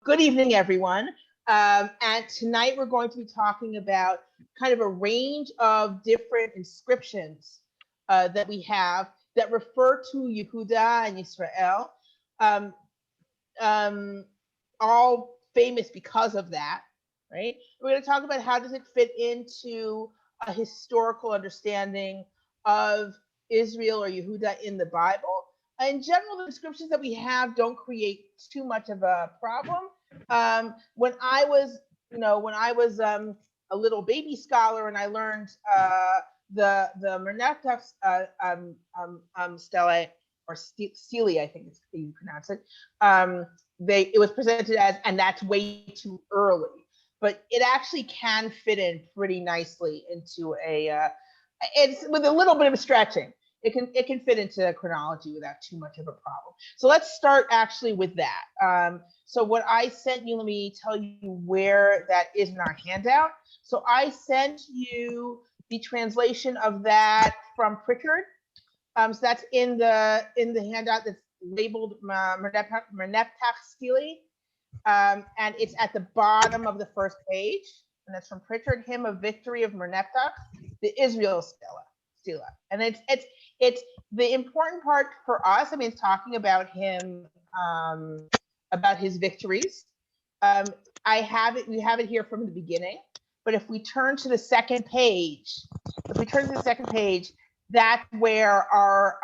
Good evening, everyone. And tonight we're going to be talking about kind of a range of different inscriptions that we have that refer to Yehuda and Israel, um, all famous because of that, right? We're going to talk about how does it fit into a historical understanding of Israel or Yehuda in the Bible. In general, the inscriptions that we have don't create too much of a problem. When I was, a little baby scholar and I learned the Merneptah stele or stele, I think it's how you pronounce it. It was presented as, and that's way too early, but it actually can fit in pretty nicely into it's with a little bit of stretching. It can fit into chronology without too much of a problem. So let's start actually with that. So what I sent you, let me tell you where that is in our handout. So I sent you the translation of that from Pritchard. So that's in the handout that's labeled Merneptah stele. And it's at the bottom of the first page. And that's from Pritchard, Hymn of Victory of Merneptah, the Israel stele. And it's the important part for us. I mean, it's talking about him, about his victories. We have it here from the beginning. But if we turn to the second page, that's where our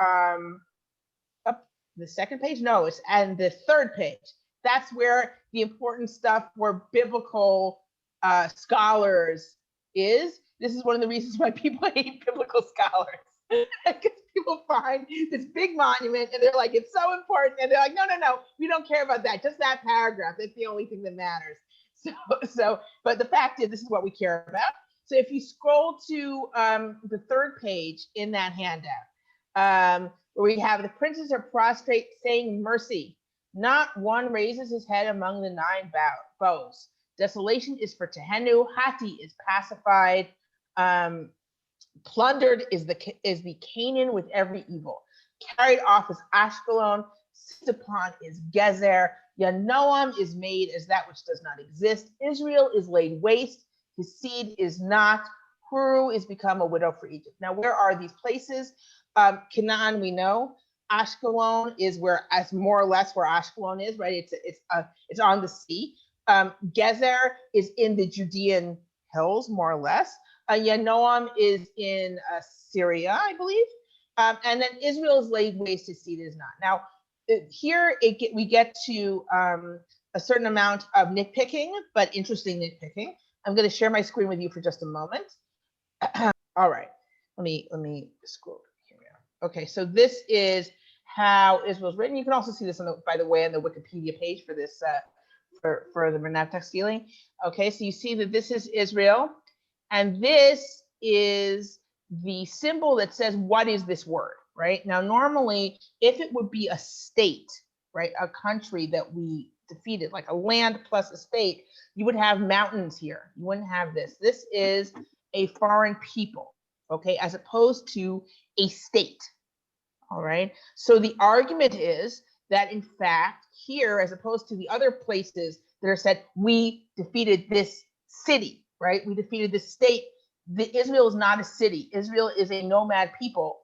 the second page? No, it's and the third page. That's where the important stuff where biblical scholars is. This is one of the reasons why people hate biblical scholars. Because people find this big monument and they're like, it's so important. And they're like, no, we don't care about that. Just that paragraph. That's the only thing that matters. But the fact is, this is what we care about. So if you scroll to the third page in that handout, where we have the princes are prostrate saying mercy. Not one raises his head among the nine bows. Desolation is for Tehenu. Hati is pacified. Plundered is the Canaan with every evil. Carried off is Ashkelon. Seized upon is Gezer. Yanoam is made as that which does not exist. Israel is laid waste. His seed is not. Huru is become a widow for Egypt. Now, where are these places? Canaan, we know. Ashkelon is as more or less where Ashkelon is, right? It's on the sea. Gezer is in the Judean hills, more or less. Yanoam is in Syria, I believe. And then Israel is laid waste, his seed is not. Now, here we get to a certain amount of nitpicking, but interesting nitpicking. I'm going to share my screen with you for just a moment. All right, let me scroll here. Okay, so this is how Israel's written. You can also see this by the way, on the Wikipedia page for this for the Merneptah stele. Okay, so you see that this is Israel, and this is the symbol that says what is this word, right? Now, normally, if it would be a state, right, a country that we defeated, like a land plus a state, you would have mountains here. You wouldn't have this. This is a foreign people, okay, as opposed to a state. All right. So the argument is that, in fact, here, as opposed to the other places that are said, we defeated this city, right? We defeated this state. Israel is not a city. Israel is a nomad people,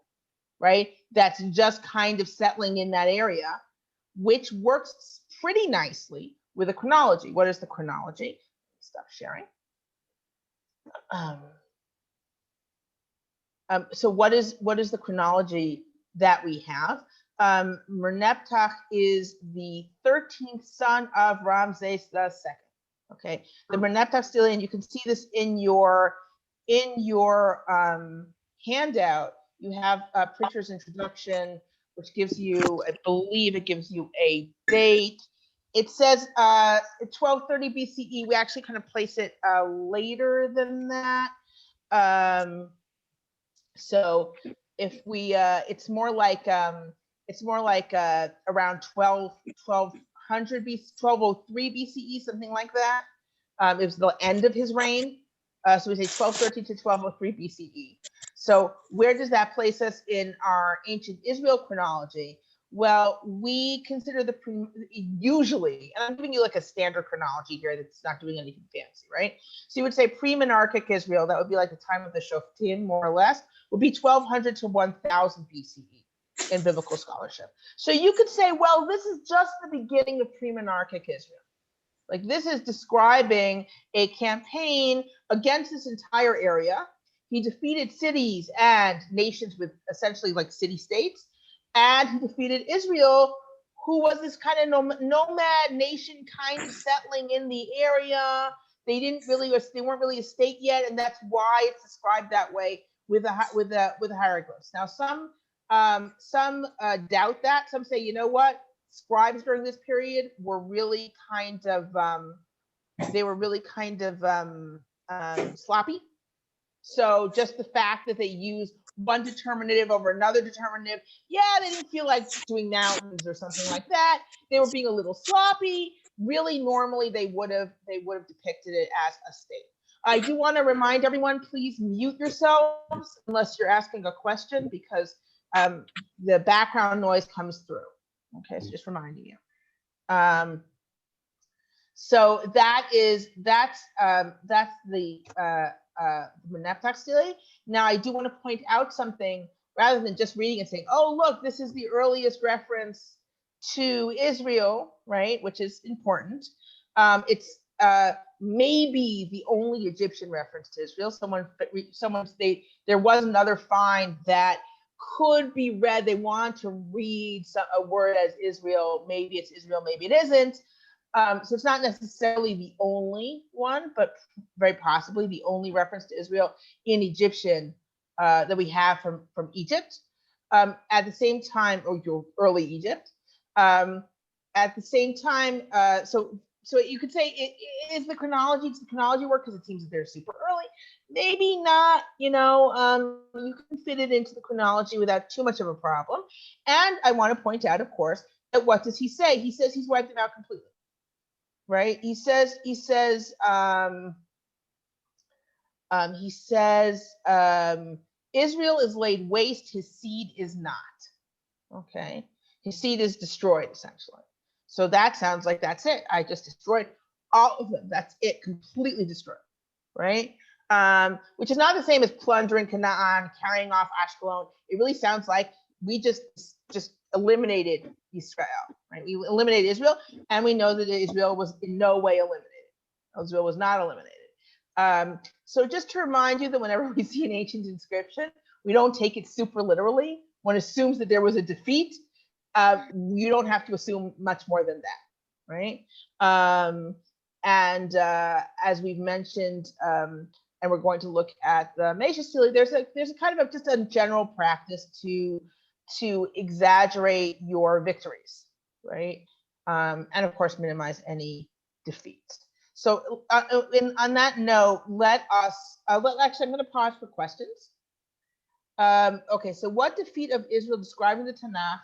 right? That's just kind of settling in that area, which works pretty nicely with a chronology. What is the chronology? Stop sharing. So what is the chronology that we have? Merneptah is the 13th son of Ramses II. Okay, the Merneptah stele, and you can see this in your handout. You have Pritchard's introduction, which gives you, I believe, it gives you a date. It says 1230 BCE. We actually kind of place it later than that. So if we, it's more like around 1200 BC, 1203 BCE, something like that. It was the end of his reign. So we say 1213 to 1203 BCE. So where does that place us in our ancient Israel chronology? Well, we consider usually, and I'm giving you like a standard chronology here that's not doing anything fancy, right? So you would say pre-monarchic Israel, that would be like the time of the Shoftim, more or less, would be 1200 to 1000 BCE in biblical scholarship. So you could say, well, this is just the beginning of pre-monarchic Israel. Like this is describing a campaign against this entire area. He defeated cities and nations with essentially like city-states, and he defeated Israel, who was this kind of nomad nation kind of settling in the area. They weren't really a state yet, and that's why it's described that way with the hieroglyphs. Now some doubt that. Some say, you know what? Scribes during this period were really kind of sloppy. So just the fact that they used one determinative over another determinative, yeah, they didn't feel like doing mountains or something like that. They were being a little sloppy. Really, normally they would have depicted it as a state. I do want to remind everyone, please mute yourselves unless you're asking a question, because the background noise comes through. Okay, so just reminding you. So that's the Merneptah stele. Now I do want to point out something, rather than just reading and saying, oh, look, this is the earliest reference to Israel, right? Which is important. It's maybe the only Egyptian reference to Israel. Someone stated there was another find that could be read. They want to read a word as Israel. Maybe it's Israel, maybe it isn't. So it's not necessarily the only one, but very possibly the only reference to Israel in Egyptian that we have from Egypt. At the same time, or your early Egypt. At the same time, so you could say it is the chronology. It's the chronology work because it seems that they're super early. Maybe not, you can fit it into the chronology without too much of a problem. And I want to point out, of course, that what does he say? He says he's wiped them out completely, right? He says Israel is laid waste, his seed is not. Okay, his seed is destroyed, essentially. So that sounds like that's it. I just destroyed all of them. That's it, completely destroyed, right? Which is not the same as plundering Canaan, carrying off Ashkelon. It really sounds like we just eliminated Israel, right? We eliminated Israel, and we know that Israel was in no way eliminated. Israel was not eliminated. So just to remind you that whenever we see an ancient inscription, we don't take it super literally. One assumes that there was a defeat. You don't have to assume much more than that, right? As we've mentioned, and we're going to look at the Mesha stele, there's a kind of just a general practice to exaggerate your victories, right? And of course, minimize any defeats. So on that note, actually, I'm going to pause for questions. Okay, so what defeat of Israel described in the Tanakh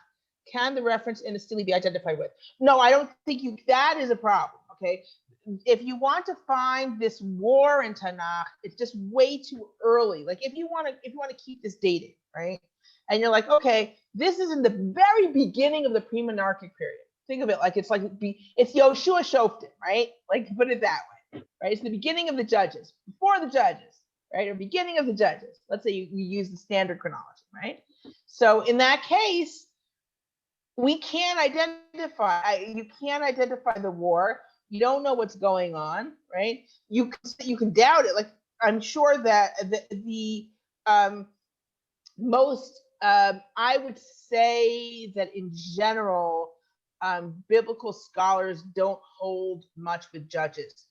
can the reference in the stele be identified with? No, I don't think that is a problem, okay? If you want to find this war in Tanakh, it's just way too early. Like if you want to keep this dated, right? And you're like, okay, this is in the very beginning of the pre-monarchic period. Think of it like it's Yoshua Shoftim, right? Like put it that way, right? It's the beginning of the judges, before the judges, right? Or beginning of the judges. Let's say you use the standard chronology, right? So in that case, we can't identify. You can't identify the war. You don't know what's going on, right? You can doubt it. Like I'm sure that the most I would say that in general, biblical scholars don't hold much with judges,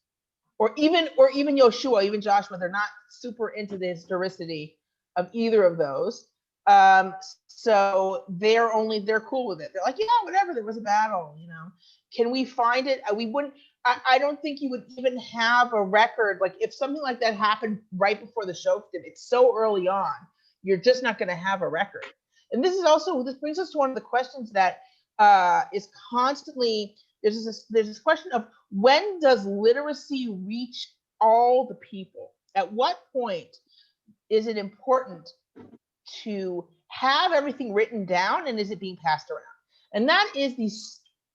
or even Yoshua, even Joshua. They're not super into the historicity of either of those. So they're cool with it. They're like, yeah, whatever. There was a battle, Can we find it? We wouldn't. I don't think you would even have a record. Like if something like that happened right before the Shoftim, it's so early on. You're just not going to have a record. And this brings us to one of the questions that is constantly, there's this question of when does literacy reach all the people? At what point is it important to have everything written down, and is it being passed around? And that is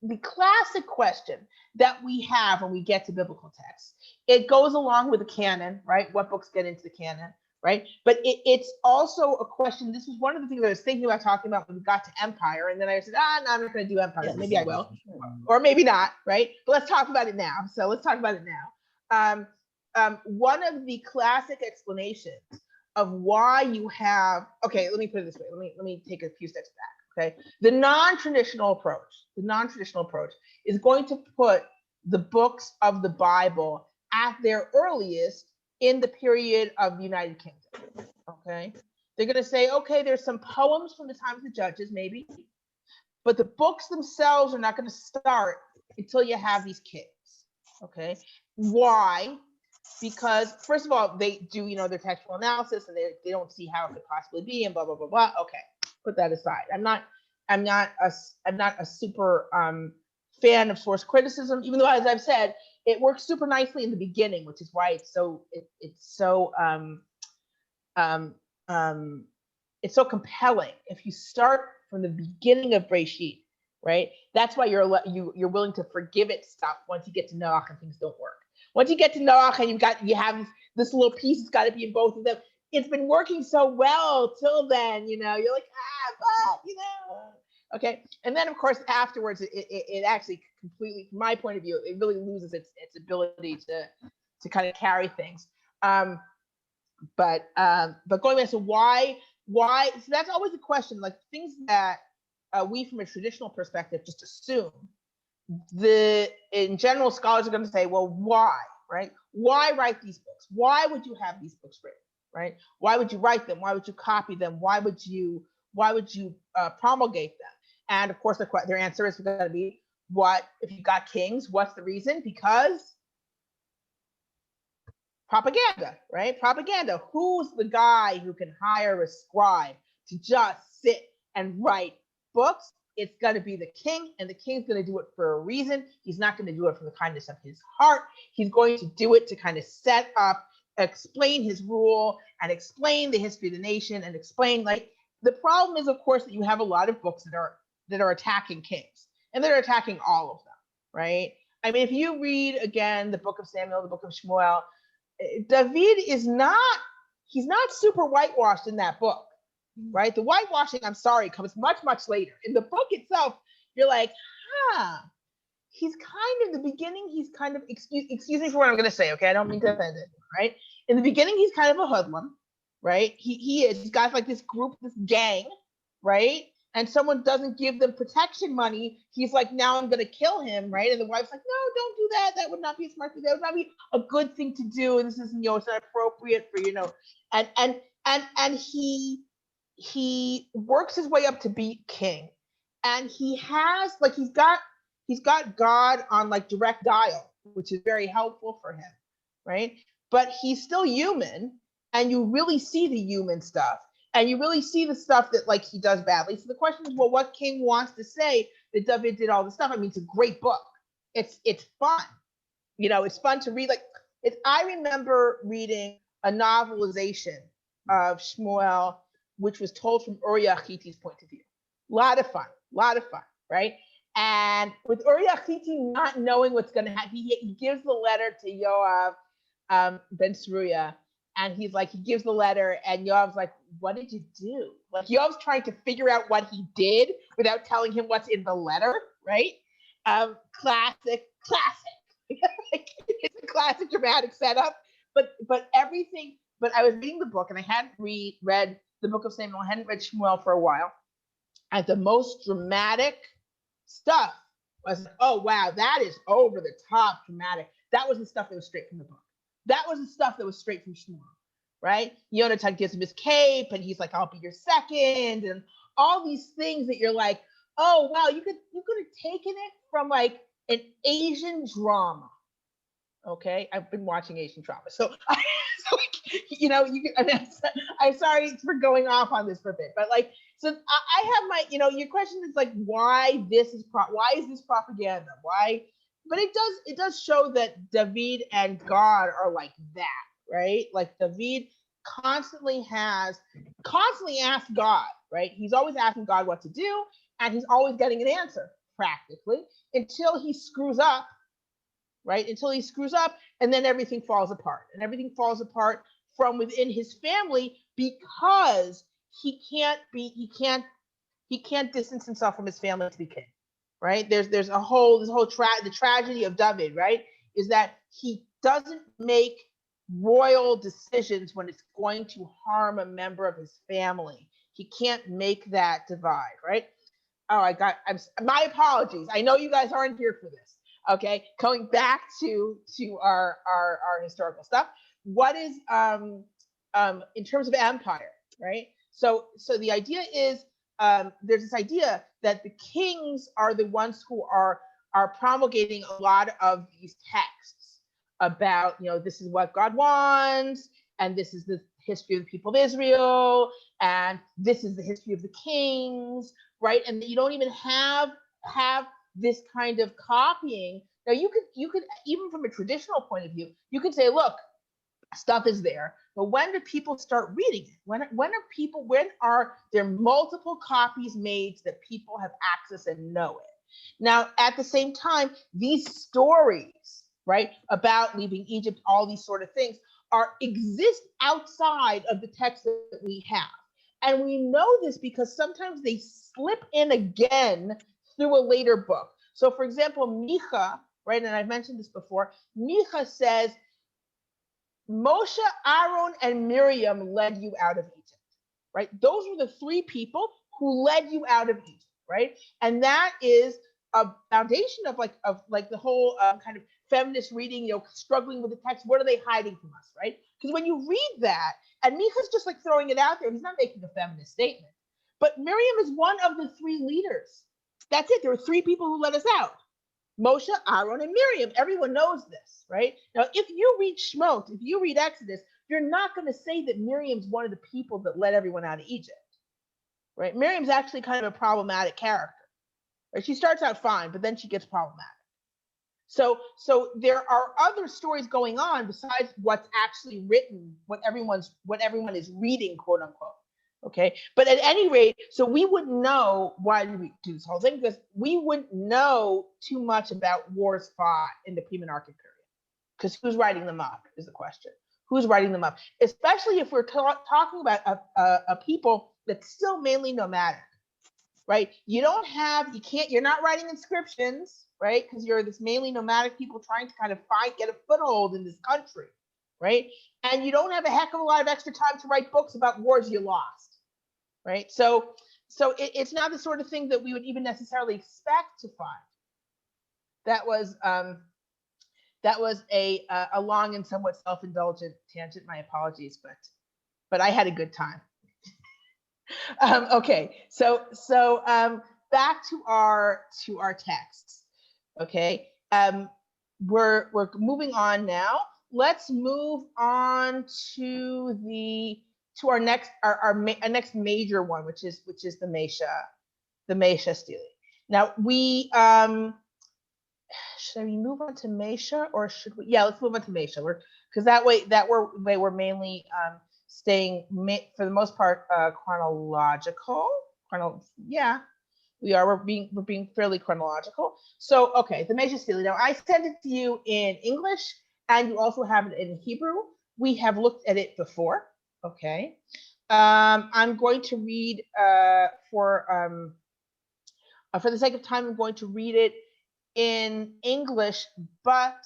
the classic question that we have when we get to biblical texts. It goes along with the canon, right? What books get into the canon, right? But it's also a question. This was one of the things I was thinking about talking about when we got to Empire. And then I said, no, I'm not going to do Empire. Yeah, maybe I will, or maybe not, right? But let's talk about it now. So let's talk about it now. One of the classic explanations of why you have, okay, let me put it this way. Let me take a few steps back, okay? The non-traditional approach is going to put the books of the Bible at their earliest in the period of the United Kingdom, okay? They're going to say, okay, there's some poems from the time of the Judges, maybe, but the books themselves are not going to start until you have these kings, okay? Why? Because first of all, they do, their textual analysis, and they don't see how it could possibly be, and blah blah blah blah. Okay, put that aside. I'm not a super fan of source criticism, even though, as I've said, it works super nicely in the beginning, which is why it's so compelling. If you start from the beginning of Breshit, right? That's why you're willing to forgive it stuff once you get to Noach and things don't work. Once you get to Noach and you have this little piece, it's got to be in both of them. It's been working so well till then, you're like, but, okay. And then of course, afterwards, it actually completely, from my point of view, it really loses its ability to kind of carry things. But going back to why, so that's always a question, like things that we from a traditional perspective just assume. In general, scholars are going to say, well, why, right? Why write these books? Why would you have these books written, right? Why would you write them? Why would you copy them? Why would you promulgate them? And of course, their answer is going to be, what if you got kings? What's the reason? Because propaganda, right? Propaganda. Who's the guy who can hire a scribe to just sit and write books? It's going to be the king, and the king's going to do it for a reason. He's not going to do it from the kindness of his heart. He's going to do it to kind of set up, explain his rule, and explain the history of the nation, and explain, like, the problem is, of course, that you have a lot of books that are attacking kings, and they're attacking all of them, right? I mean, if you read again the book of Samuel, the book of Shmuel, David he's not super whitewashed in that book. Right? The whitewashing, I'm sorry, comes much, much later. In the book itself, you're like, he's kind of, the beginning, he's kind of, excuse me for what I'm going to say, okay? I don't mean to offend it, right? In the beginning, he's kind of a hoodlum, right? He's got like this group, this gang, right? And someone doesn't give them protection money. He's like, now I'm going to kill him, right? And the wife's like, no, don't do that. That would not be a smart thing. That would not be a good thing to do. And this isn't, it's not appropriate for, and he works his way up to be king, and he has he's got God on like direct dial, which is very helpful for him, right? But he's still human, and you really see the human stuff, and you really see the stuff that like he does badly. So the question is, well, what king wants to say that David did all this stuff? I mean, it's a great book. It's fun, it's fun to read. I remember reading a novelization of Shmuel, which was told from Uriah Hittite's point of view. A lot of fun, right? And with Uriah Hittite not knowing what's going to happen, he gives the letter to Yoav ben Tzeruiah, and he gives the letter, and Yoav's like, what did you do? Like, Yoav's trying to figure out what he did without telling him what's in the letter, right? Classic. It's a classic dramatic setup, but everything. But I was reading the book, and I hadn't read the book of Samuel. I hadn't read Shmuel for a while. And the most dramatic stuff was, oh, wow, that is over the top dramatic. That was the stuff that was straight from the book. That was the stuff that was straight from Shmuel, right? Yonatan gives him his cape, and he's like, I'll be your second, and all these things that you're like, oh, wow, you could have taken it from like an Asian drama. Okay, I've been watching Asian drama, so I'm sorry for going off on this for a bit, but so I have my, your question is like, why is this propaganda? Why? But it does show that David and God are like that, right? Like David constantly asks God, right? He's always asking God what to do, and he's always getting an answer practically until he screws up, right? Until he screws up, and then everything falls apart. And everything falls apart from within his family because he can't distance himself from his family to be king, right? There's this whole the tragedy of David, right? Is that he doesn't make royal decisions when it's going to harm a member of his family. He can't make that divide, right? Oh, my apologies. I know you guys aren't here for this. Okay, going back to our historical stuff. What is in terms of empire, right? So the idea is there's this idea that the kings are the ones who are promulgating a lot of these texts about, this is what God wants, and this is the history of the people of Israel, and this is the history of the kings, right? And you don't even have this kind of copying. Now you could even from a traditional point of view, you could say, look, stuff is there, but when do people start reading it? When are there multiple copies made that people have access and know it? Now, at the same time, these stories, right, about leaving Egypt, all these sort of things exist outside of the text that we have. And we know this because sometimes they slip in again through a later book. So for example, Micha, right, and I've mentioned this before, Micha says, Moshe, Aaron, and Miriam led you out of Egypt, right? Those were the three people who led you out of Egypt, right? And that is a foundation of the whole kind of feminist reading, struggling with the text. What are they hiding from us, right? Because when you read that, and Micha's just like throwing it out there, he's not making a feminist statement. But Miriam is one of the three leaders. That's it. There were three people who led us out. Moshe, Aaron, and Miriam. Everyone knows this, right? Now, if you read Shemot, if you read Exodus, you're not going to say that Miriam's one of the people that led everyone out of Egypt, right? Miriam's actually kind of a problematic character. Right? She starts out fine, but then she gets problematic. So there are other stories going on besides what's actually written, what everyone is reading, quote unquote. Okay, but at any rate, so we wouldn't know why we do this whole thing because we wouldn't know too much about wars fought in the pre-monarchic period. Because who's writing them up is the question. Who's writing them up? Especially if we're talking about a people that's still mainly nomadic, right? You're not writing inscriptions, right? Because you're this mainly nomadic people trying to kind of get a foothold in this country, right? And you don't have a heck of a lot of extra time to write books about wars you lost. Right, so it's not the sort of thing that we would even necessarily expect to find. That was a long and somewhat self-indulgent tangent. My apologies, but I had a good time. Okay, so back to our texts. Okay, we're moving on now. Let's move on to our next next major one, which is the Mesha stele. Now we should we move on to Mesha or should we? Yeah, let's move on to Mesha. Because that way we're mainly staying for the most part chronological. Yeah, we are. We're being fairly chronological. So okay, the Mesha stele. Now I sent it to you in English, and you also have it in Hebrew. We have looked at it before. Okay, I'm going to read for the sake of time. I'm going to read it in English, but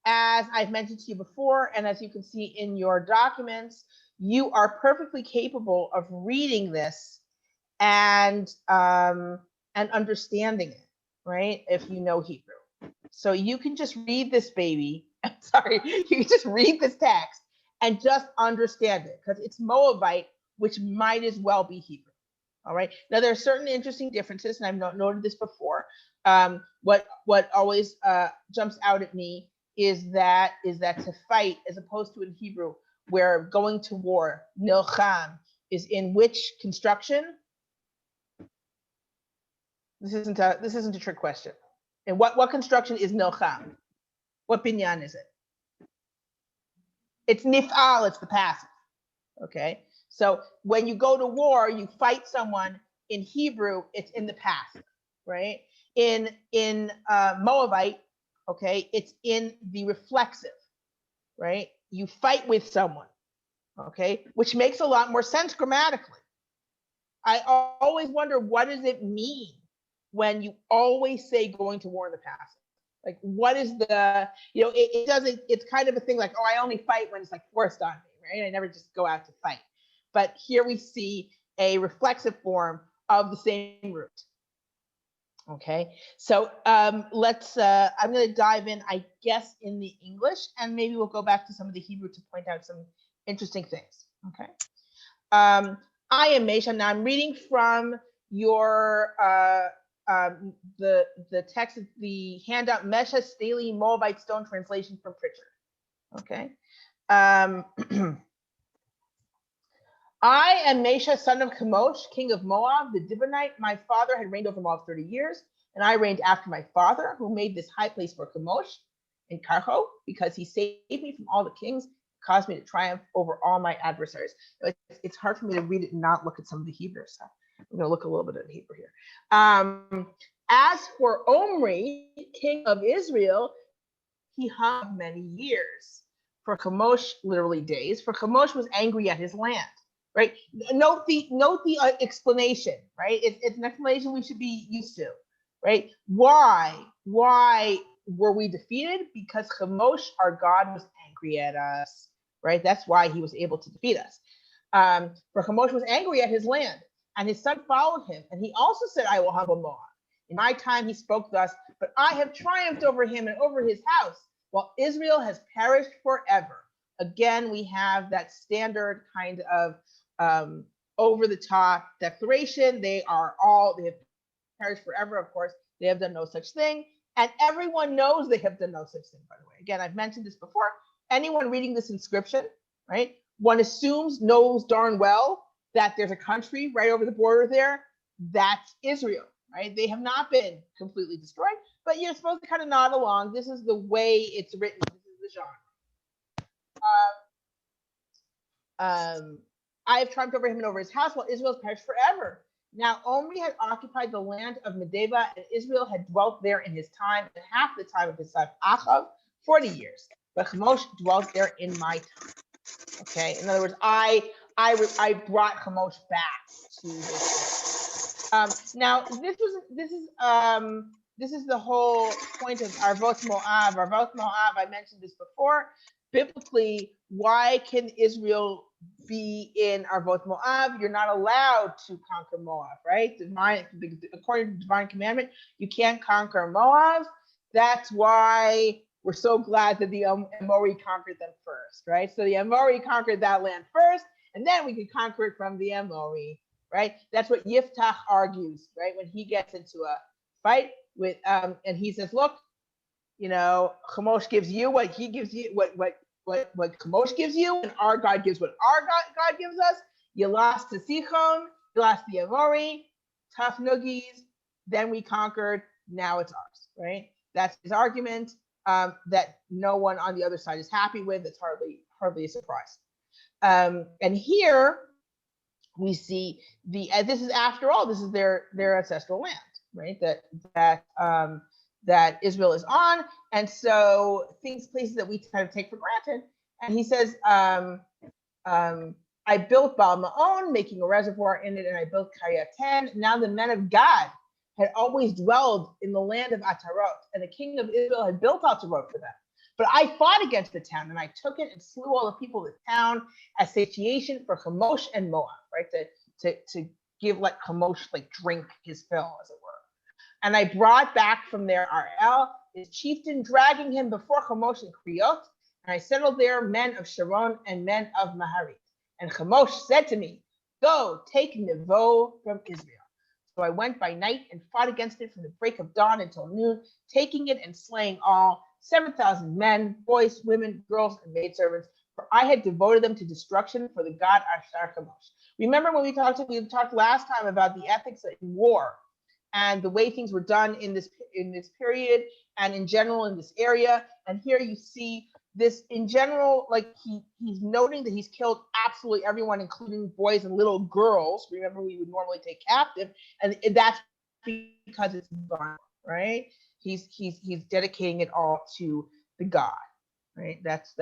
as I've mentioned to you before, and as you can see in your documents, you are perfectly capable of reading this and understanding it, right? If you know Hebrew, so you can just read this baby. Sorry, you can just read this text and just understand it because it's Moabite, which might as well be Hebrew. All right. Now there are certain interesting differences, and I've noted this before. What always jumps out at me is that to fight, as opposed to in Hebrew, where going to war, nilcham, is in which construction? This isn't a trick question. And what construction is nilcham? What binyan is it? It's nif'al, it's the passive. Okay, so when you go to war, you fight someone in Hebrew, it's in the past, right? In Moabite, okay, it's in the reflexive, right? You fight with someone, okay, which makes a lot more sense grammatically. I always wonder, what does it mean when you always say going to war in the past? Like, what is the, it doesn't, it's kind of a thing like, oh, I only fight when it's like forced on me, right? I never just go out to fight. But here we see a reflexive form of the same root. Okay, so let's, I'm going to dive in, I guess, in the English, and maybe we'll go back to some of the Hebrew to point out some interesting things. Okay. I am Mesha. Now I'm reading from your the text of the handout, Mesha Staley Moabite Stone translation from Pritchard. Okay. I am Mesha, son of Chemosh, king of Moab, the Dibonite. My father had reigned over Moab 30 years, and I reigned after my father, who made this high place for Chemosh in Karho, because he saved me from all the kings, caused me to triumph over all my adversaries. It's hard for me to read it and not look at some of the Hebrew stuff. I'm going to look a little bit at Hebrew here. As for Omri, king of Israel, he hung many years. For Chemosh, literally days. For Chemosh was angry at his land. Right. Note the explanation. Right. It's an explanation we should be used to. Right. Why were we defeated? Because Chemosh, our God, was angry at us. Right. That's why he was able to defeat us. For Chemosh was angry at his land, and his son followed him. And he also said, I will humble Moab. In my time he spoke thus, but I have triumphed over him and over his house, while Israel has perished forever. Again, we have that standard kind of over the top declaration. They have perished forever. Of course, they have done no such thing. And everyone knows they have done no such thing, by the way. Again, I've mentioned this before. Anyone reading this inscription, right, one knows darn well that there's a country right over the border there. That's Israel, right? They have not been completely destroyed, but you're supposed to kind of nod along. This is the way it's written. This is the genre. I have triumphed over him and over his house, while Israel has perished forever. Now Omri had occupied the land of Medeba, and Israel had dwelt there in his time, and half the time of his son Achav, 40 years. But Chemosh dwelt there in my time. Okay, in other words, I brought Chemosh back to this. Now this is the whole point of Arvot Moab. Arvot Moab, I mentioned this before. Biblically, why can Israel be in Arvot Moab? You're not allowed to conquer Moab, right? According to divine commandment, you can't conquer Moab. That's why we're so glad that the Amori conquered them first, right? So the Amori conquered that land first, and then we could conquer it from the Amori, right? That's what Yiftach argues, right? When he gets into a fight with, and he says, look, Chemosh gives you what he gives you, what Chemosh gives you, and our God gives what our God gives us. You lost to Sichon, you lost the Amori, tough noogies, then we conquered, now it's ours, right? That's his argument that no one on the other side is happy with. It's hardly a surprise. And here we see this is, after all, this is their ancestral land, right? That Israel is on, and so places that we kind of take for granted. And he says, I built Baal Ma'on, making a reservoir in it, and I built Karyaten. Now the men of God had always dwelled in the land of Atarot, and the king of Israel had built Atarot for them. But I fought against the town, and I took it and slew all the people of the town as satiation for Chemosh and Moab, right? To give, let Chemosh drink his fill, as it were. And I brought back from there Arel, his chieftain, dragging him before Chemosh and Kriot. And I settled there men of Sharon and men of Maharit. And Chemosh said to me, go, take Nevo from Israel. So I went by night and fought against it from the break of dawn until noon, taking it and slaying all 7,000 men, boys, women, girls, and maidservants. For I had devoted them to destruction for the god Ashtar Chemosh. Remember when we talked last time about the ethics in war and the way things were done in this period and in general in this area. And here you see this in general, like he's noting that he's killed absolutely everyone, including boys and little girls. Remember, we would normally take captive, and that's because it's God, right? He's dedicating it all to the God, right? That's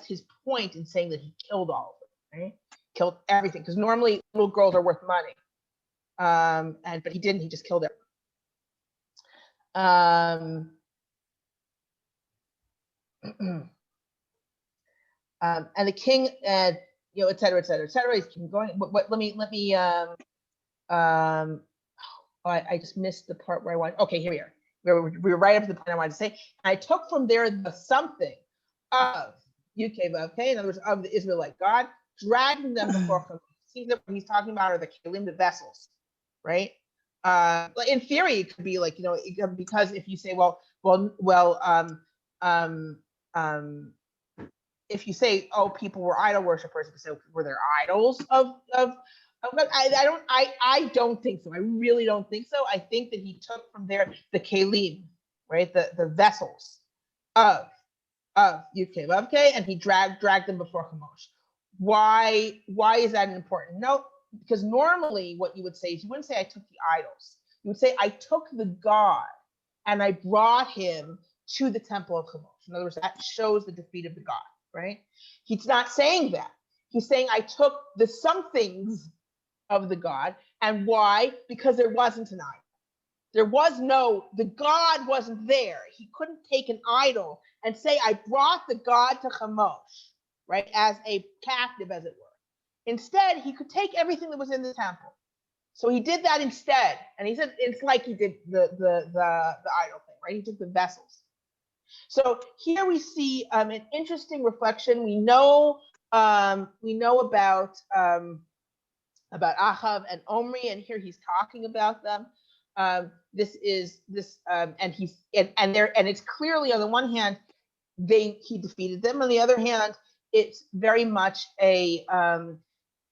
his point in saying that he killed all of it, right? Killed everything, because normally little girls are worth money, but he didn't. He just killed everyone. And the king, and et cetera, et cetera, et cetera. He's going. But let me. I just missed the part where I wanted. Okay, here we are. We're right up to the point I wanted to say. I took from there the something of UK, in other words, of the Israelite God, dragging them before him. See that what he's talking about are the kelim, the vessels, right? In theory, it could be like, because if you say, if you say, oh, people were idol worshippers, you say, were there idols of I don't think so. I really don't think so. I think that he took from there the kelim, right? The vessels of UK, and he dragged them before Chemosh. Why is that an important note? Because normally what you would say is, you wouldn't say I took the idols. You would say I took the God and I brought him to the temple of Chemosh. In other words, that shows the defeat of the God, right? He's not saying that. He's saying I took the somethings of the God. And why? Because there wasn't an idol. The God wasn't there. He couldn't take an idol and say, I brought the God to Chemosh, right? As a captive, as it were. Instead, he could take everything that was in the temple. So he did that instead. And he said, it's like he did the idol thing, right? He took the vessels. So here we see an interesting reflection. We know about Achav and Omri, and here he's talking about them. And it's clearly, on the one hand, he defeated them. On the other hand, it's very much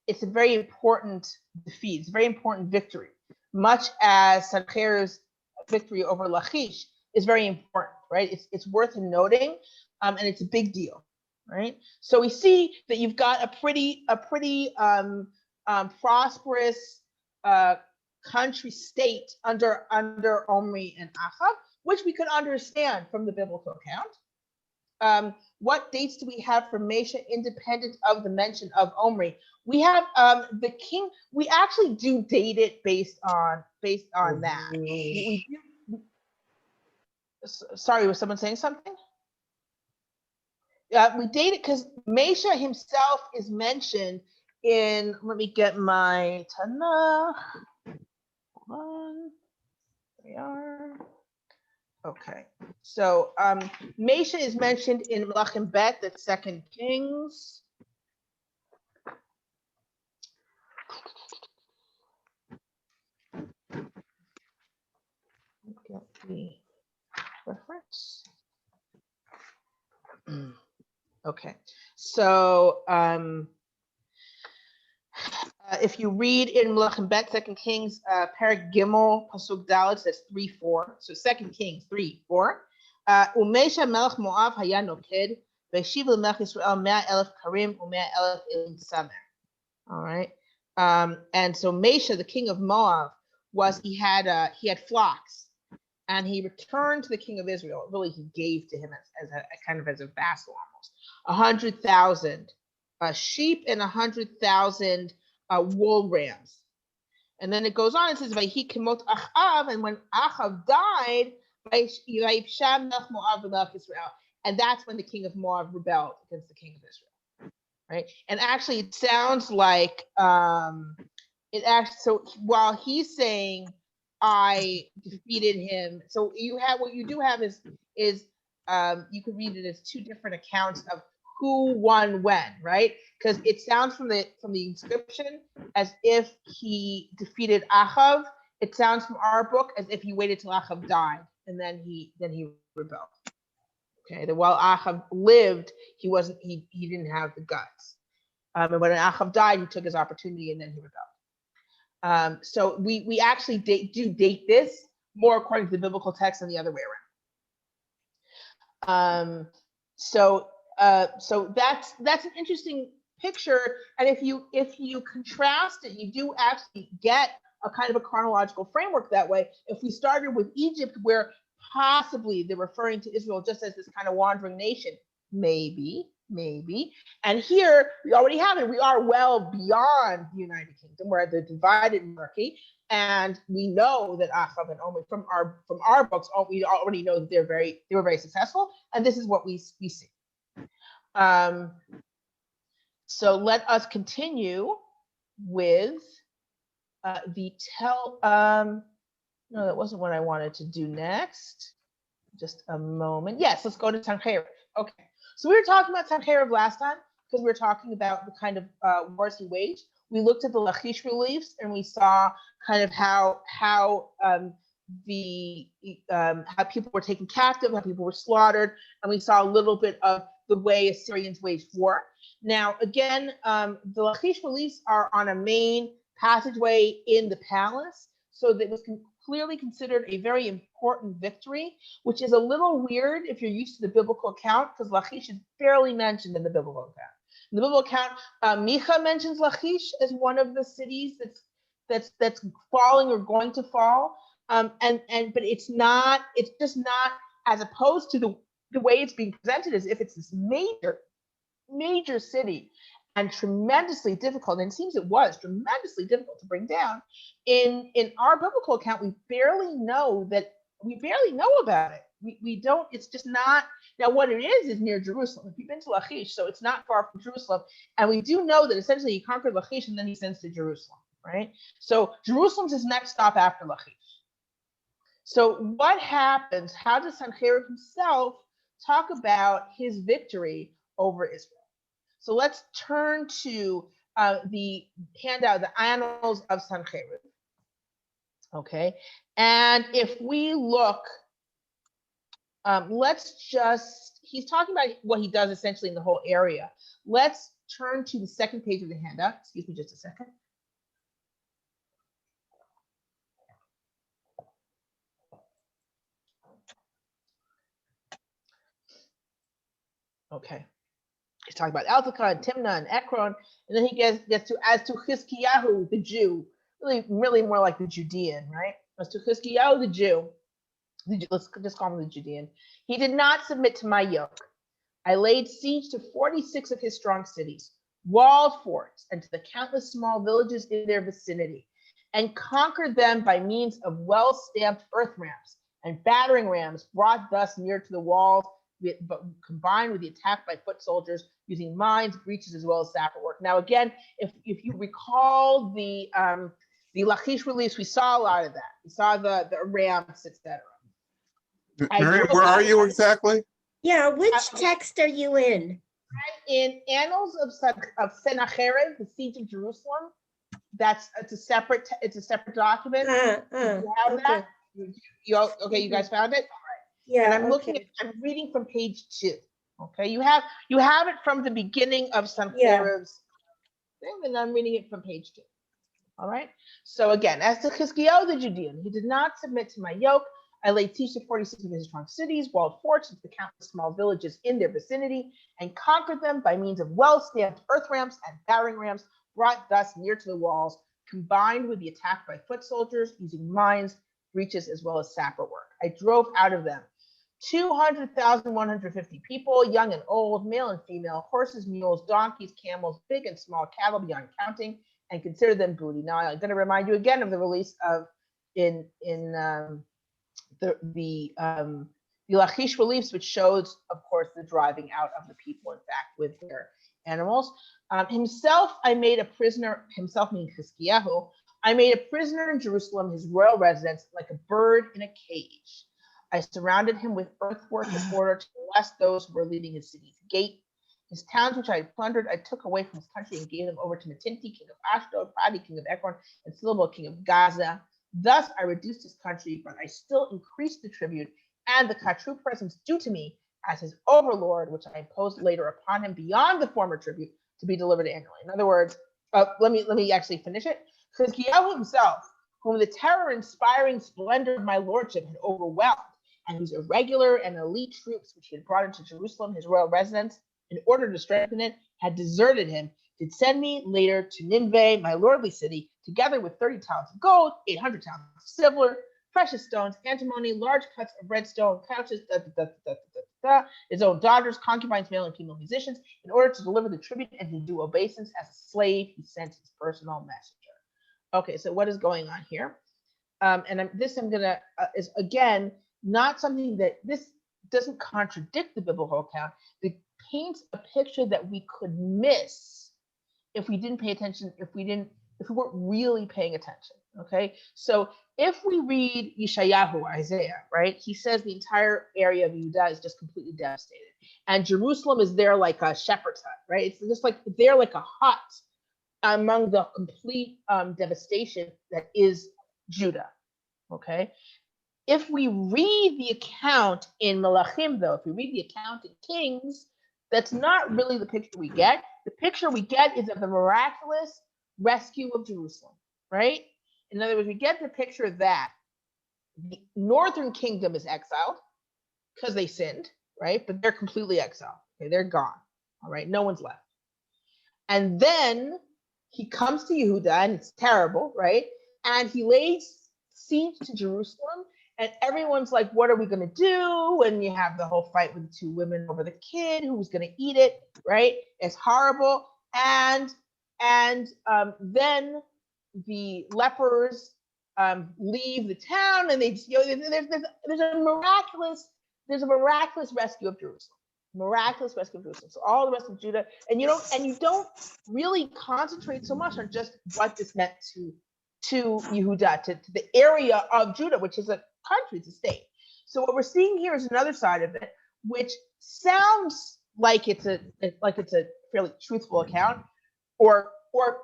it's a very important defeat. It's a very important victory, much as Sennacherib's victory over Lachish is very important, right? It's worth noting, and it's a big deal, right? So we see that you've got a pretty prosperous country state under Omri and Achav, which we could understand from the biblical account. What dates do we have for Mesha independent of the mention of Omri? We have the king. We actually do date it based on that. We do. Sorry, was someone saying something? We date it because Mesha himself is mentioned in, let me get my Tanakh. Hold on. There we are. Okay. So Mesha is mentioned in Melachim Bet, that's 2 Kings. Get the reference. Okay. So if you read in Melachim Bet, 2 Kings, Perek Gimel, Pasuk Dalet, that's 3-4. So 2 Kings 3-4. Umesha Melech Moab haya noked, ve'shiv l'melech Yisrael 100,000 karim u100,000 elim samer. All right. And so Mesha, the king of Moab, he had flocks, and he returned to the king of Israel. Really, he gave to him as a kind of as a vassal, almost 100,000 sheep and 100,000 wool rams. And then it goes on and says, "Vayhi kimot Achav," and when Achav died, and that's when the king of Moab rebelled against the king of Israel, right? And actually, it sounds like so while he's saying I defeated him, so you have what you do have is you could read it as two different accounts of who won when, right? Because it sounds from the inscription as if he defeated Achav. It sounds from our book as if he waited till Achav died and then he rebelled. Okay, that while Achav lived, he didn't have the guts. And when Achav died, he took his opportunity and then he rebelled. So we actually date this more according to the biblical text than the other way around. So so that's an interesting picture. And if you contrast it, you do actually get a kind of a chronological framework that way. If we started with Egypt, where possibly they're referring to Israel just as this kind of wandering nation, maybe. And here we already have it. We are well beyond the United Kingdom. We're at the divided monarchy, and we know that Achav and Omri from our books, we already know that they were very successful, and this is what we see. So let us continue with the tell. No, that wasn't what I wanted to do next. Just a moment. Yes, let's go to Sennacherib. Okay, so we were talking about Sennacherib last time because we were talking about the kind of wars he waged. We looked at the Lachish reliefs and we saw kind of how people were taken captive, how people were slaughtered, and we saw a little bit of the way Assyrians waged war. Now, again, the Lachish reliefs are on a main passageway in the palace, so that was clearly considered a very important victory, which is a little weird if you're used to the biblical account, because Lachish is barely mentioned in the biblical account. In the biblical account, Micha mentions Lachish as one of the cities that's falling or going to fall, but it's just not, as opposed to the way it's being presented, as if it's this major city and tremendously difficult, and it seems it was tremendously difficult to bring down. In our biblical account, we barely know about it. We don't, it's just not. Now what it is near Jerusalem. If you've been to Lachish, so it's not far from Jerusalem, and we do know that essentially he conquered Lachish and then he sends to Jerusalem, right? So Jerusalem's his next stop after Lachish. So what happens? How does Sennacherib himself talk about his victory over Israel? So let's turn to the handout, the Annals of Sennacherib. Okay, and if we look, he's talking about what he does essentially in the whole area. Let's turn to the second page of the handout. Excuse me just a second. Okay. He's talking about Eltekah and Timnah and Ekron, and then he gets to as to Chizkiyahu, the Jew, really more like the Judean, right? As to Chizkiyahu, the Jew, let's just call him the Judean. He did not submit to my yoke. I laid siege to 46 of his strong cities, walled forts, and to the countless small villages in their vicinity, and conquered them by means of well-stamped earth ramps and battering rams brought thus near to the walls, but combined with the attack by foot soldiers using mines, breaches, as well as sapper work. Now, again, if you recall the Lachish reliefs, we saw a lot of that. We saw the ramps, etc. Mary, where are you exactly? Yeah, which text are you in? I'm in Annals of Sennacherib, the siege of Jerusalem. It's a separate document. You have okay. that? You guys found it? Yeah, and I'm reading from page 2. Okay, you have it from the beginning of Sennacherib's thing, and I'm reading it from page 2. All right. So again, as to Chizkiyahu the Judean, he did not submit to my yoke. I laid siege to 46 of his strong cities, walled forts into the countless small villages in their vicinity, and conquered them by means of well-stamped earth ramps and battering rams brought thus near to the walls, combined with the attack by foot soldiers using mines, breaches, as well as sapper work. I drove out of them 200,150 people, young and old, male and female, horses, mules, donkeys, camels, big and small cattle beyond counting, and consider them booty. Now, I'm going to remind you again of the release of the Lachish reliefs, which shows, of course, the driving out of the people, in fact, with their animals. Himself, I made a prisoner, himself meaning Chizkiyahu, I made a prisoner in Jerusalem, his royal residence, like a bird in a cage. I surrounded him with earthwork in order to molest those who were leaving his city's gate. His towns, which I had plundered, I took away from his country and gave them over to Metinti, king of Ashdod, Padi, king of Ekron, and Silbo, king of Gaza. Thus I reduced his country, but I still increased the tribute and the Katru presents due to me as his overlord, which I imposed later upon him beyond the former tribute to be delivered annually. In other words, let me actually finish it. Chizkiyahu himself, whom the terror-inspiring splendor of my lordship had overwhelmed, and whose irregular and elite troops, which he had brought into Jerusalem, his royal residence, in order to strengthen it, had deserted him, did send me later to Nineveh, my lordly city, together with 30 talents of gold, 800 talents of silver, precious stones, antimony, large cuts of red stone, couches, his own daughters, concubines, male and female musicians, in order to deliver the tribute and to do obeisance as a slave. He sent his personal messenger. Okay, so what is going on here? Is again not something that this doesn't contradict the biblical account. It paints a picture that we could miss if we didn't pay attention, if we weren't really paying attention. Okay, so if we read Yeshayahu, Isaiah, right, he says the entire area of Judah is just completely devastated, and Jerusalem is there like a shepherd's hut, right? It's just like they're like a hut among the complete devastation that is Judah. Okay, if we read the account in Melachim, though, if we read the account in Kings, that's not really the picture we get. The picture we get is of the miraculous rescue of Jerusalem, right? In other words, we get the picture that the northern kingdom is exiled because they sinned, right? But they're completely exiled. Okay, they're gone. All right, no one's left. And then he comes to Yehuda, and it's terrible, right? And he lays siege to Jerusalem, and everyone's like, what are we going to do? And you have the whole fight with the two women over the kid, who's going to eat it, right? It's horrible. And then the lepers leave the town, and they, there's a miraculous rescue of Jerusalem. Miraculous rescue of Jerusalem. So all the rest of Judah, and you don't really concentrate so much on just what this meant to Yehuda, to the area of Judah, which is a country, it's a state. So what we're seeing here is another side of it, which sounds like it's a fairly truthful account, or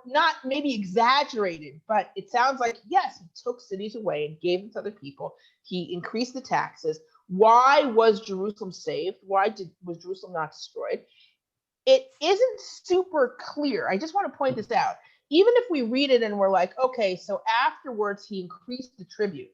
not, maybe exaggerated, but it sounds like, yes, he took cities away and gave them to other people. He increased the taxes. Why was Jerusalem saved? Was Jerusalem not destroyed? It isn't super clear. I just want to point this out. Even if we read it and we're like, okay, so afterwards he increased the tribute,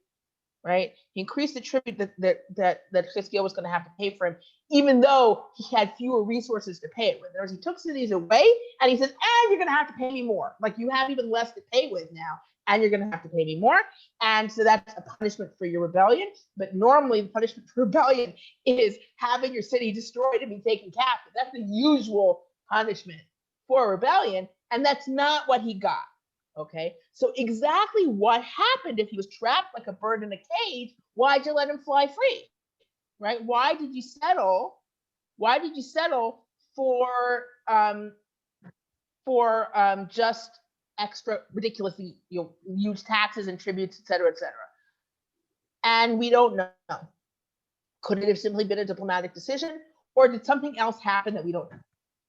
right? He increased the tribute that Chizkiah was going to have to pay for him, even though he had fewer resources to pay it with. In other words, he took cities away, and he says, and you're going to have to pay me more. Like, you have even less to pay with now, and you're going to have to pay me more. And so that's a punishment for your rebellion. But normally the punishment for rebellion is having your city destroyed and be taken captive. That's the usual punishment for rebellion. And that's not what he got. Okay, so exactly what happened if he was trapped like a bird in a cage? Why'd you let him fly free? Right? Why did you settle for just extra ridiculously huge taxes and tributes, et cetera, et cetera? And we don't know. Could it have simply been a diplomatic decision, or did something else happen that we don't know?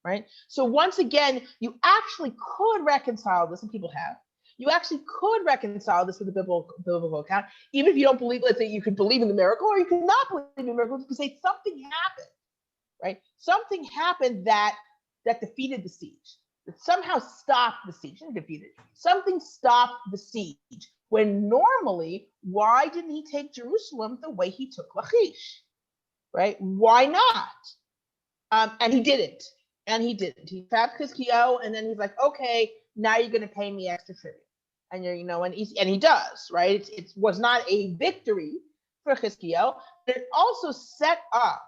Right? So once again, you actually could reconcile this, and people have. You actually could reconcile this with the biblical account, even if you don't believe. Let's say you could believe in the miracle, or you could not believe in the miracle. You could say something happened, right? Something happened that defeated the siege. That somehow stopped the siege and defeated. Something stopped the siege. When normally, why didn't he take Jerusalem the way he took Lachish? Right? Why not? And he didn't. He trapped Chizkiah, and then he's like, okay, now you're going to pay me extra tribute. And and he does, right? It was not a victory for Chizkiah, but it also set up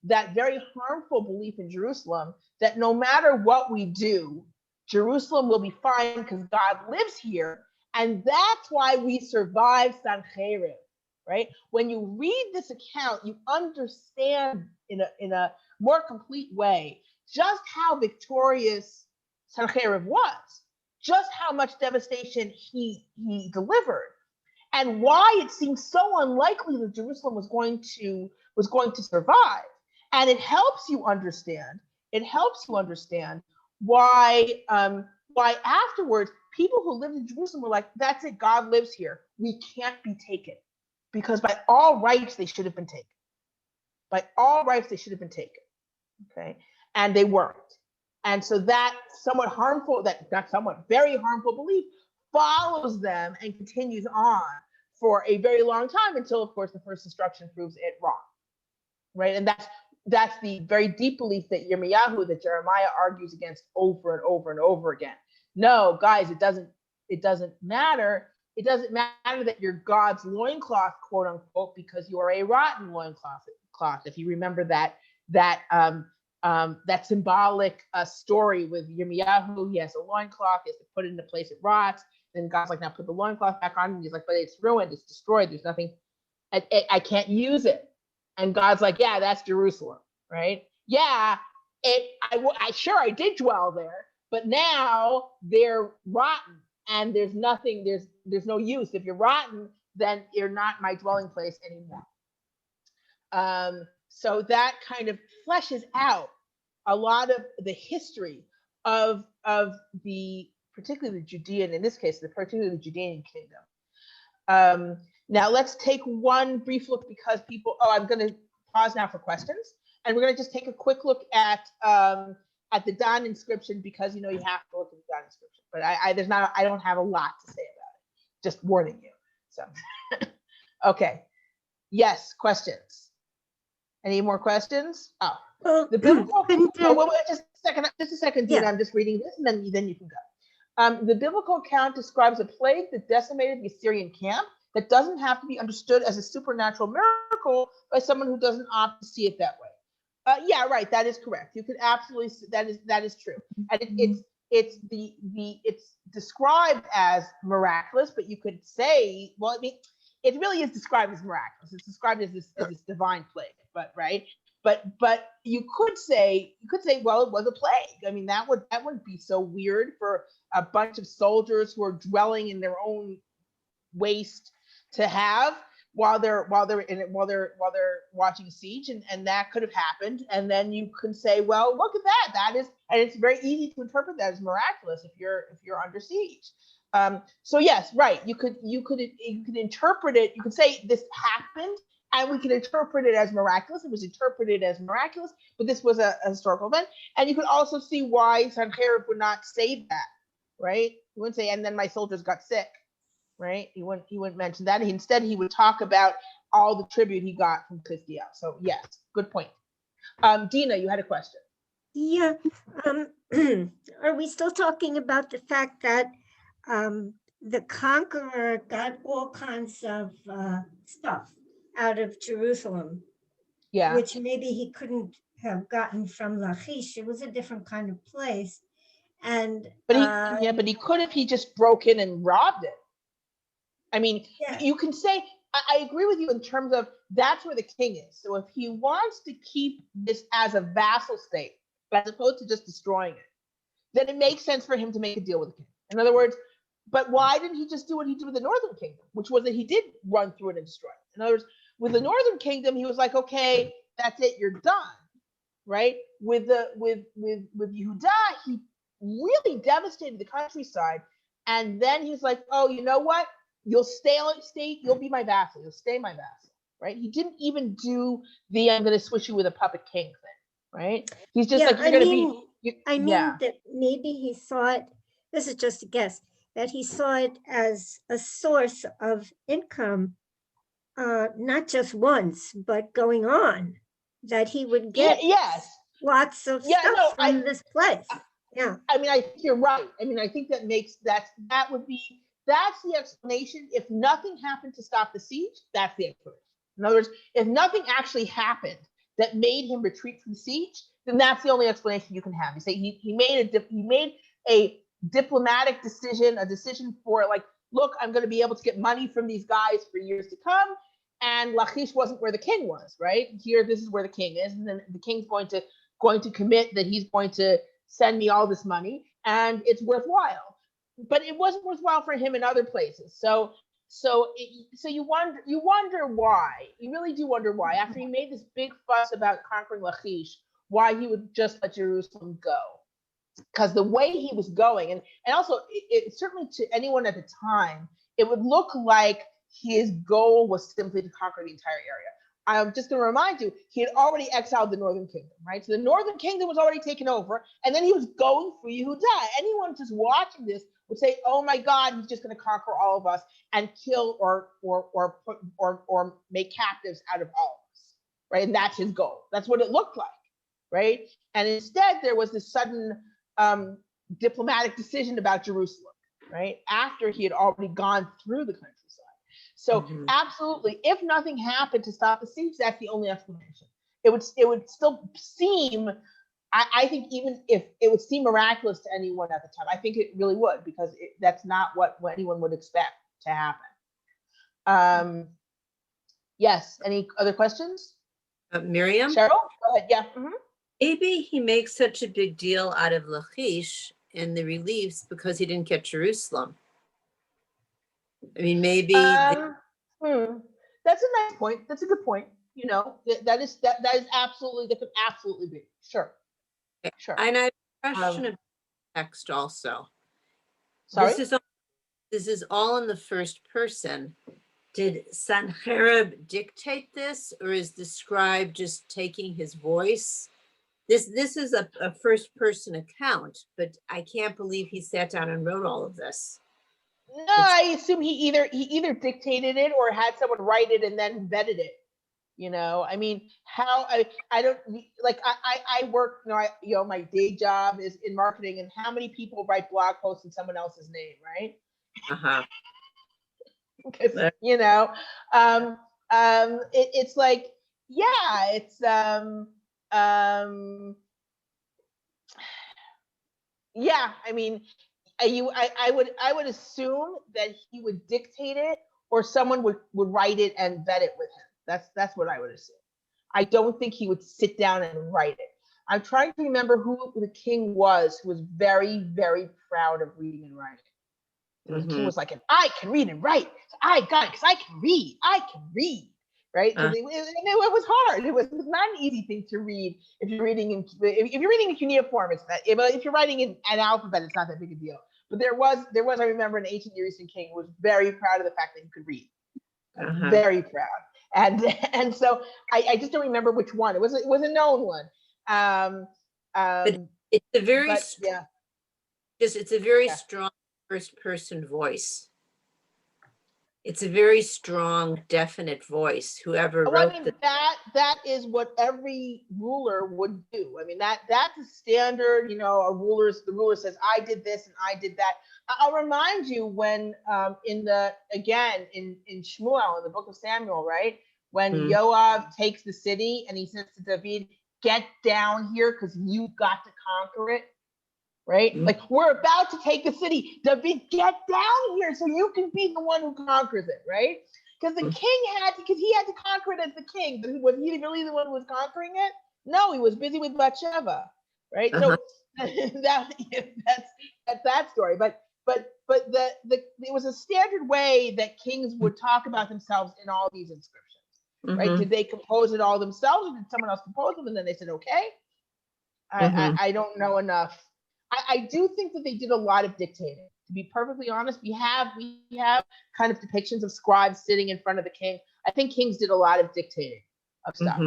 that very harmful belief in Jerusalem that no matter what we do, Jerusalem will be fine because God lives here. And that's why we survived Sennacherib, right? When you read this account, you understand in a more complete way just how victorious Sennacherib was, just how much devastation he delivered, and why it seems so unlikely that Jerusalem was going to survive. And it helps you understand why afterwards people who lived in Jerusalem were like, that's it, God lives here. We can't be taken, because by all rights they should have been taken. By all rights they should have been taken. Okay, and they weren't. And so that very harmful belief follows them and continues on for a very long time until, of course, the first destruction proves it wrong, right? And that's the very deep belief that Jeremiah argues against over and over and over again. No, guys, it doesn't matter. It doesn't matter that you're God's loincloth, quote unquote, because you are a rotten loincloth. If you remember that symbolic story with Yirmiyahu, he has a loincloth, he has to put it in the place it rots. Then God's like, now put the loincloth back on. And he's like, but it's ruined, it's destroyed, there's nothing, I can't use it. And God's like, yeah, that's Jerusalem, right? Yeah, I did dwell there, but now they're rotten and there's nothing, there's no use. If you're rotten, then you're not my dwelling place anymore. So that kind of fleshes out a lot of the history of particularly the Judean, in this case, particularly the Judean kingdom. Now let's take one brief look because I'm going to pause now for questions, and we're going to just take a quick look at the Dan inscription because you have to look at the Dan inscription. But I don't have a lot to say about it. Just warning you. So, okay, yes, questions. Any more questions? Oh, the biblical. Just a second, Dina. Yeah. I'm just reading this, and then you can go. The biblical account describes a plague that decimated the Assyrian camp that doesn't have to be understood as a supernatural miracle by someone who doesn't opt to see it that way. Yeah, right. That is correct. You could absolutely. That is true, and it's described as miraculous, but you could say, well, I mean, it really is described as miraculous. It's described as this divine plague, but right. But you could say, well, it was a plague. I mean, that wouldn't be so weird for a bunch of soldiers who are dwelling in their own waste to have while they're watching a siege, and that could have happened. And then you could say, well, look at that. That is, and it's very easy to interpret that as miraculous if you're under siege. So yes, right. You could interpret it. You could say this happened. And we can interpret it as miraculous. It was interpreted as miraculous, but this was a historical event. And you could also see why Sennacherib would not say that, right? He wouldn't say, and then my soldiers got sick, right? He wouldn't mention that. Instead, he would talk about all the tribute he got from Christiel. So yes, good point. Dina, you had a question. Yeah. Are we still talking about the fact that the conqueror got all kinds of stuff out of Jerusalem, yeah, which maybe he couldn't have gotten from Lachish? It was a different kind of place, and but he could if he just broke in and robbed it. I mean, yeah. You can say I agree with you in terms of that's where the king is. So if he wants to keep this as a vassal state as opposed to just destroying it, then it makes sense for him to make a deal with the king. In other words, but why didn't he just do what he did with the northern kingdom, which was that he did run through it and destroy it? In other words, with the northern kingdom, he was like, okay, that's it, you're done, right? With Yehuda, he really devastated the countryside, and then he's like, oh, you know what? You'll you'll be my vassal, you'll stay my vassal, right? He didn't even do the I'm going to switch you with a puppet king thing, right? He's just like, you're going to be. I mean that maybe he saw it. This is just a guess. That he saw it as a source of income. Not just once, but going on, that he would get lots of stuff from this place. Yeah. I mean, I think you're right. I mean, I think that's the explanation. If nothing happened to stop the siege, that's the explanation. In other words, if nothing actually happened that made him retreat from siege, then that's the only explanation you can have. You say he made a diplomatic decision, a decision for like, look, I'm going to be able to get money from these guys for years to come. And Lachish wasn't where the king was, right? Here, this is where the king is. And then the king's going to commit that he's going to send me all this money and it's worthwhile. But it wasn't worthwhile for him in other places. So you wonder why. You really do wonder why. After he made this big fuss about conquering Lachish, why he would just let Jerusalem go. Because the way he was going, and also it certainly to anyone at the time, it would look like his goal was simply to conquer the entire area. I'm just going to remind you, he had already exiled the Northern Kingdom, right? So the Northern Kingdom was already taken over, and then he was going for Yehudah. Anyone just watching this would say, "Oh my God, he's just going to conquer all of us and kill or make captives out of all of us," right? And that's his goal. That's what it looked like, right? And instead, there was this sudden diplomatic decision about Jerusalem, right? After he had already gone through the countryside. So absolutely, if nothing happened to stop the siege, that's the only explanation. It would still seem, I think, even if it would seem miraculous to anyone at the time, I think it really would, because that's not what anyone would expect to happen. Yes. Any other questions? Miriam? Cheryl, go ahead. Yeah. Maybe he makes such a big deal out of Lachish and the reliefs because he didn't get Jerusalem. I mean, maybe. That's a nice point. That's a good point. You know, that is absolutely, that could absolutely be. Sure. And I have a question about text also. Sorry? This is all in the first person. Did Sennacherib dictate this, or is the scribe just taking his voice? This is a first person account, but I can't believe he sat down and wrote all of this. No, I assume he either dictated it or had someone write it and then vetted it. You know, I mean, how I don't like I work, my day job is in marketing, and how many people write blog posts in someone else's name, right? Because it's like, yeah, it's yeah, I mean, I would assume that he would dictate it, or someone would write it and vet it with him. That's what I would assume. I don't think he would sit down and write it. I'm trying to remember who the king was, who was very, very proud of reading and writing. The king was like, "I can read and write. I got it because I can read. I can read." Right? And it was hard. It was not an easy thing to read. If you're reading in cuneiform, it's not. If you're writing in an alphabet, it's not that big a deal. But there was I remember, an ancient Near Eastern king who was very proud of the fact that he could read. Very proud. And so I just don't remember which one. It was a known one. But it's a very it's a very strong first person voice. It's a very strong, definite voice. Whoever wrote that is what every ruler would do. I mean, that's a standard. The ruler says, "I did this and I did that." I'll remind you when in Shmuel, in the book of Samuel, right, when Yoav takes the city and he says to David, "Get down here because you've got to conquer it." Right? Like, we're about to take the city. David, get down here so you can be the one who conquers it, right? Because the king he had to conquer it as the king. But was he really the one who was conquering it? No, he was busy with Bathsheba, right? So that's that story. But it was a standard way that kings would talk about themselves in all these inscriptions, right? Did they compose it all themselves, or did someone else compose them and then they said, "Okay"? I don't know enough. I do think that they did a lot of dictating. To be perfectly honest, we have kind of depictions of scribes sitting in front of the king. I think kings did a lot of dictating of stuff.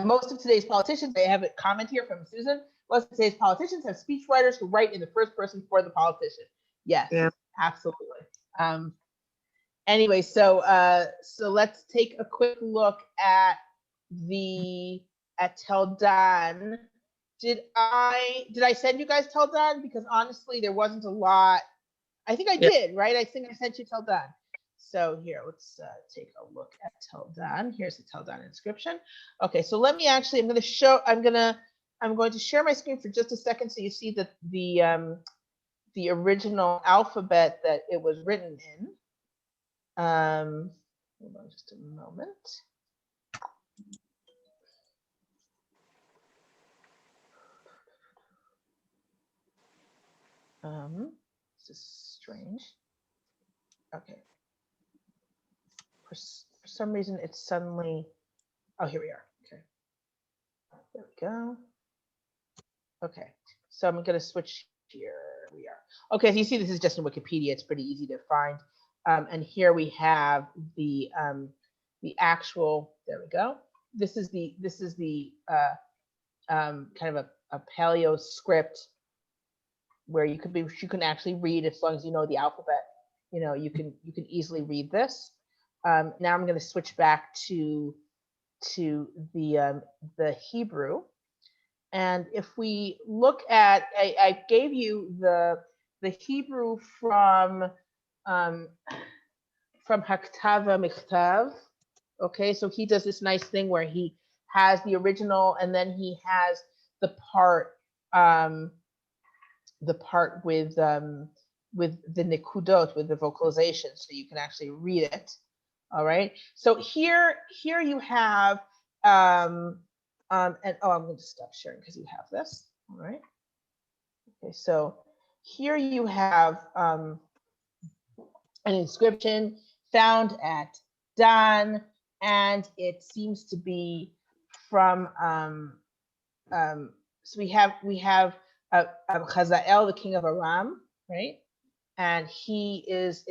Most of today's politicians, they have a comment here from Susan. Most of today's politicians have speechwriters who write in the first person for the politician. Yes, absolutely. Anyway, so let's take a quick look at Tel Dan. Did I send you guys Tel Dan? Because honestly, there wasn't a lot. I think I did, right? I think I sent you Tel Dan. So here, let's take a look at Tel Dan. Here's the Tel Dan inscription. Okay, so let me I'm going to share my screen for just a second so you see the original alphabet that it was written in. Hold on just a moment. This is strange. Okay. For some reason, it's suddenly. Oh, here we are. Okay. There we go. Okay. So I'm going to switch here. We are. Okay. So you see, this is just in Wikipedia. It's pretty easy to find. And here we have the actual, there we go. This is the kind of a paleo script where you can actually read, as long as you know the alphabet, you can easily read this. Now I'm going to switch back to the Hebrew. And if we look at, I gave you the Hebrew from Haktava Michtav. Okay, so he does this nice thing where he has the original and then he has the part with the nikudot, with the vocalization, so you can actually read it. All right. So here you have and I'm going to stop sharing because you have this. All right. Okay. So here you have an inscription found at Dan, and it seems to be from so we have Chazael, the king of Aram, right? And he's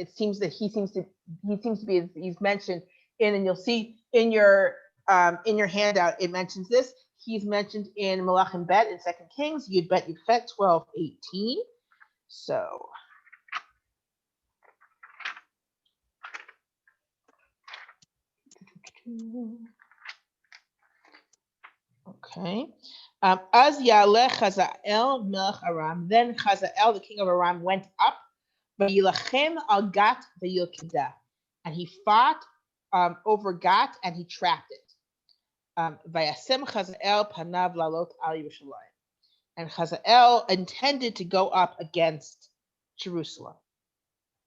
mentioned in, and you'll see in your handout, it mentions this. He's mentioned in Melachim Bet in 2 Kings, Yud Bet Yud Fet 12:18. So okay. Az Yaleh Chazael Melech Aram. Then Chazael, the king of Aram, went up, Vayilachem al Gat v'Yilkedah, and he fought over Gat and he trapped it. Vayasem Chazael panav lalot al Yerushalayim, and Chazael intended to go up against Jerusalem.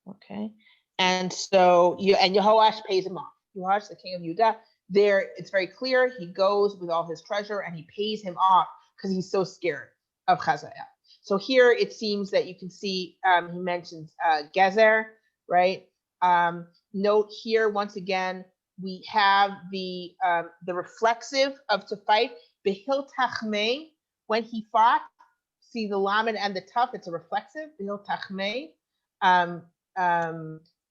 Okay, and so Yehoash pays him off. Yehoash, the king of Judah, there it's very clear he goes with all his treasure and he pays him off because he's so scared of Chazael. So here it seems that you can see he mentions Gezer, right? Note here once again we have the reflexive of to fight. Behil tachmei, when he fought. See the lamed and the tough. It's a reflexive. Behil tachmei,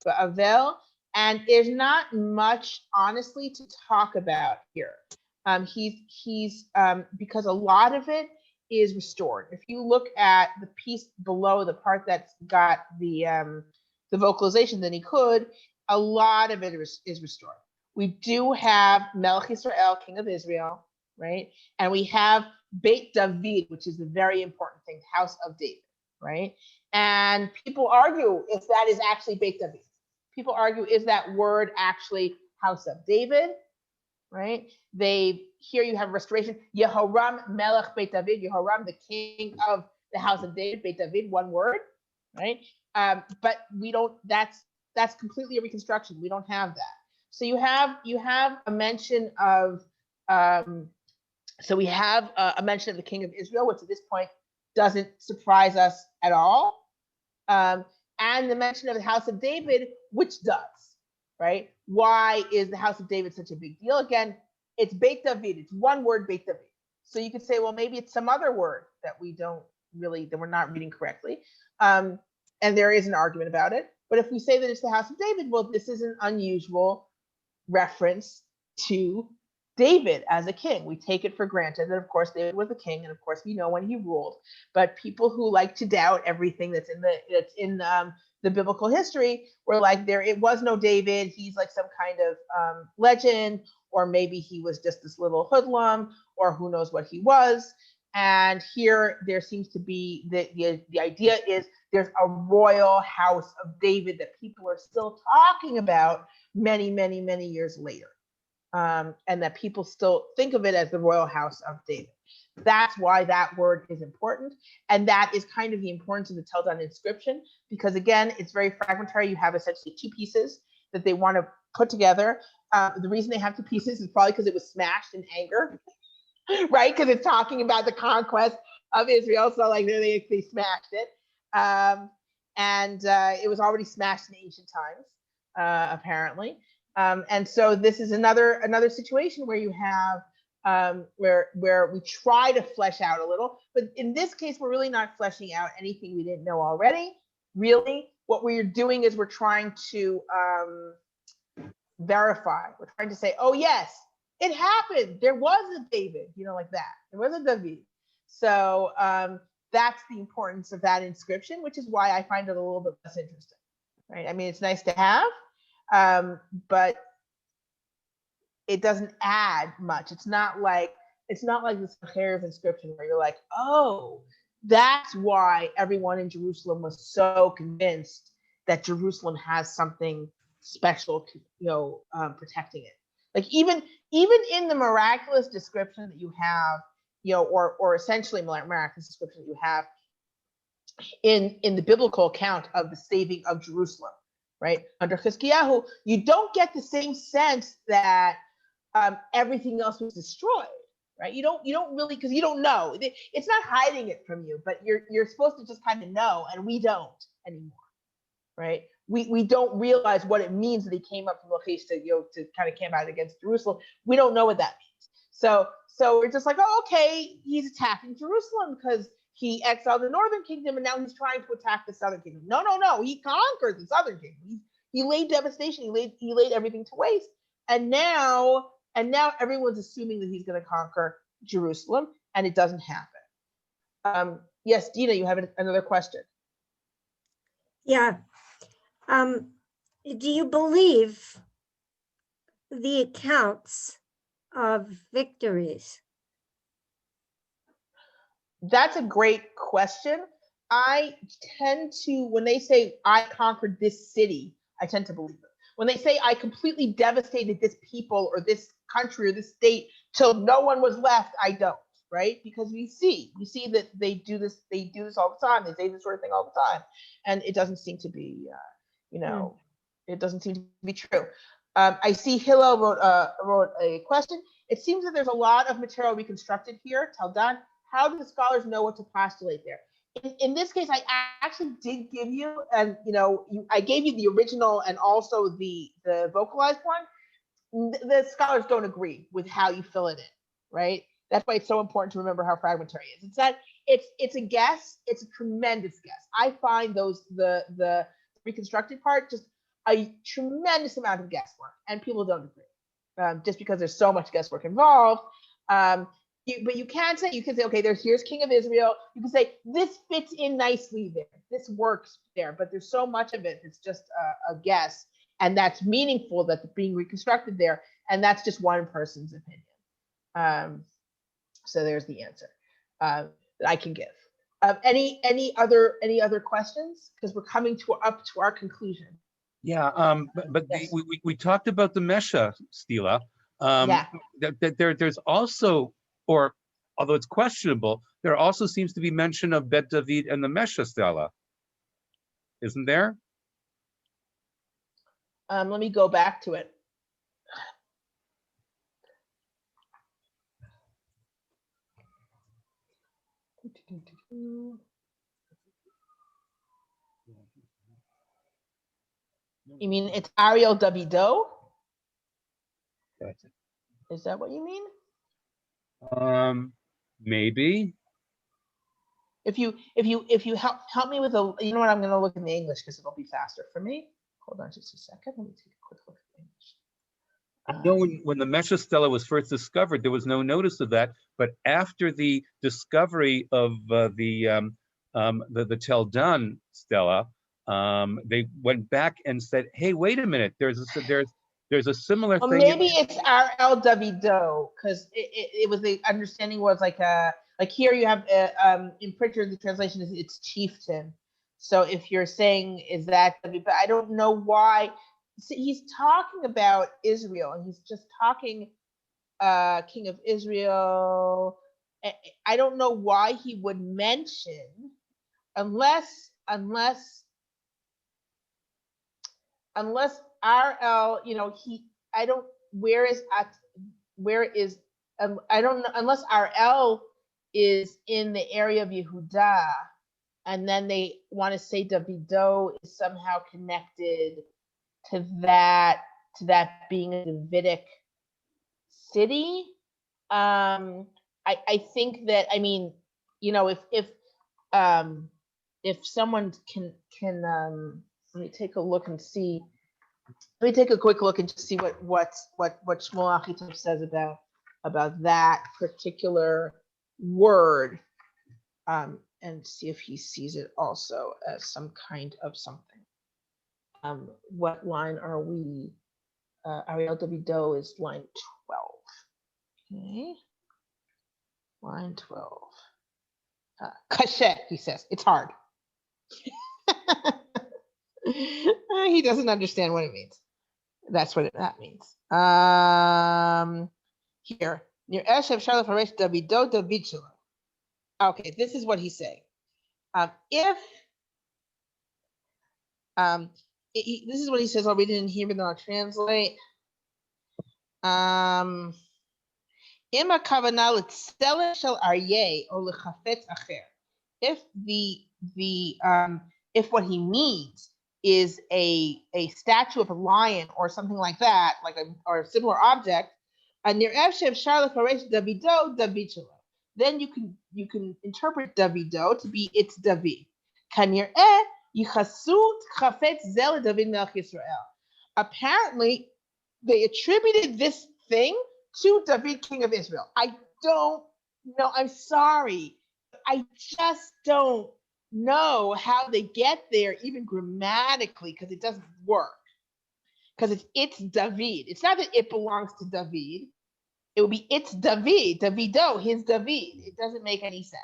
avel. And there's not much, honestly, to talk about here. He's because a lot of it is restored. If you look at the piece below, the part that's got the vocalization, then he could, a lot of it is restored. We do have Melech Yisrael, king of Israel, right? And we have Beit David, which is a very important thing, house of David, right? And people argue if that is actually Beit David. People argue, is that word actually house of David, right? Here you have restoration. Yehoram Melech Beit David, Yehoram, the king of the house of David, Beit David, one word, right? But we don't, that's completely a reconstruction. We don't have that. So you have a mention of, so we have a mention of the king of Israel, which at this point doesn't surprise us at all. And the mention of the house of David, which does, right? Why is the house of David such a big deal? Again, it's Beit David. It's one word, Beit David. So you could say, well, maybe it's some other word that that we're not reading correctly. And there is an argument about it. But if we say that it's the house of David, well, this is an unusual reference to David as a king. We take it for granted that, of course, David was a king, and of course, we know when he ruled. But people who like to doubt everything that's in the biblical history were like, it was no David. He's like some kind of legend, or maybe he was just this little hoodlum, or who knows what he was. And here there seems to be the idea is there's a royal house of David that people are still talking about many, many, many years later. And that people still think of it as the royal house of David. That's why that word is important. And that is kind of the importance of the Tel Dan inscription, because again, it's very fragmentary. You have essentially two pieces that they want to put together. The reason they have two pieces is probably because it was smashed in anger, right? Because it's talking about the conquest of Israel. So like they smashed it. And it was already smashed in ancient times, apparently. And so this is another situation where you have where we try to flesh out a little, but in this case, we're really not fleshing out anything we didn't know already. Really, what we're doing is we're trying to verify. We're trying to say, oh yes, it happened. There was a David, like that. There was a David. So that's the importance of that inscription, which is why I find it a little bit less interesting, right? I mean, it's nice to have, but it doesn't add much. It's not like the Sennacherib inscription where you're like, oh, that's why everyone in Jerusalem was so convinced that Jerusalem has something special, protecting it. Like even in the miraculous description that you have, or essentially miraculous description that you have in the biblical account of the saving of Jerusalem, right? Under Chizkiyahu, you don't get the same sense that everything else was destroyed, right? You don't really, because you don't know. It's not hiding it from you, but you're supposed to just kind of know, and we don't anymore, right? We don't realize what it means that he came up from Lachish to kind of camp out against Jerusalem. We don't know what that means. So we're just like, oh, okay, he's attacking Jerusalem because he exiled the northern kingdom and now he's trying to attack the southern kingdom. No, he conquered the southern kingdom. He laid devastation. He laid everything to waste. And now everyone's assuming that he's going to conquer Jerusalem, and it doesn't happen. Yes, Dina, you have another question. Yeah. Do you believe the accounts of victories? That's a great question. I tend to, when they say I conquered this city, I tend to believe it. When they say I completely devastated this people or this country or this state till no one was left, I don't, right? Because we see that they do this all the time. They say this sort of thing all the time. And it doesn't seem to be, it doesn't seem to be true. I see Hillel wrote a question. It seems that there's a lot of material reconstructed here. Taldan, how do the scholars know what to postulate there? In this case, I actually did give you, and I gave you the original and also the vocalized one. The scholars don't agree with how you fill it in, right? That's why it's so important to remember how fragmentary it is. It's that it's a guess. It's a tremendous guess. I find the reconstructed part just a tremendous amount of guesswork, and people don't agree, just because there's so much guesswork involved. But you can say, okay, here's King of Israel. You can say this fits in nicely there. This works there, but there's so much of it that's just a guess, and that's meaningful that's being reconstructed there, and that's just one person's opinion. So there's the answer that I can give. Any other questions? Because we're coming up to our conclusion. Yeah, but Yes. we talked about the Mesha stela. Yeah. There's also, or although it's questionable, there also seems to be mention of Bet David and the Mesha stela, isn't there? Let me go back to it. You mean it's Ariel Davido? That's it. Is that what you mean? Maybe. If you help me with a, you know what, I'm going to look in the English because it'll be faster for me. Hold on just a second. Let me take a quick look at the English. I know when the Mesha stela was first discovered, there was no notice of that. But after the discovery of the Teldan stela, they went back and said, "Hey, wait a minute! There's a similar Well, thing." maybe it's R.L. Davido because it was, the understanding was like here you have in Pritchard the translation is it's chieftain. So if you're saying is that, but I don't know why. See, he's talking about Israel and he's just talking King of Israel. I don't know why he would mention unless RL, I don't, I don't know, unless RL is in the area of Yehuda, and then they want to say Davido is somehow connected to that being a Davidic city. I think that, I mean, if someone can Let me take a look and see. Let me take a quick look and just see what Shmuel Achitov says about that particular word, and see if he sees it also as some kind of something. What line are we? Ariel Davido is line 12. Okay, line 12. Kashet, he says, it's hard. He doesn't understand what it means. That's what that means. Here, near Eshev Shalom Haresh Davido David Shalom. Okay, this is what he's saying. This is what he says. I'll read it in Hebrew, then I'll translate. Ima kavanah l'tzela shel aryeh or l'chafetz acher. If if what he means is a statue of a lion or something like that, or a similar object, near Efshev Charlotte Paresh Davido David Shalom, then you can interpret Davido to be it's David. Kanireh yichasut chafetz zel David Melch Yisrael. Apparently, they attributed this thing to David, king of Israel. I don't know. I'm sorry. I just don't know how they get there, even grammatically, because it doesn't work. Because it's David. It's not that it belongs to David. It would be it's David, Davido, his David. It doesn't make any sense.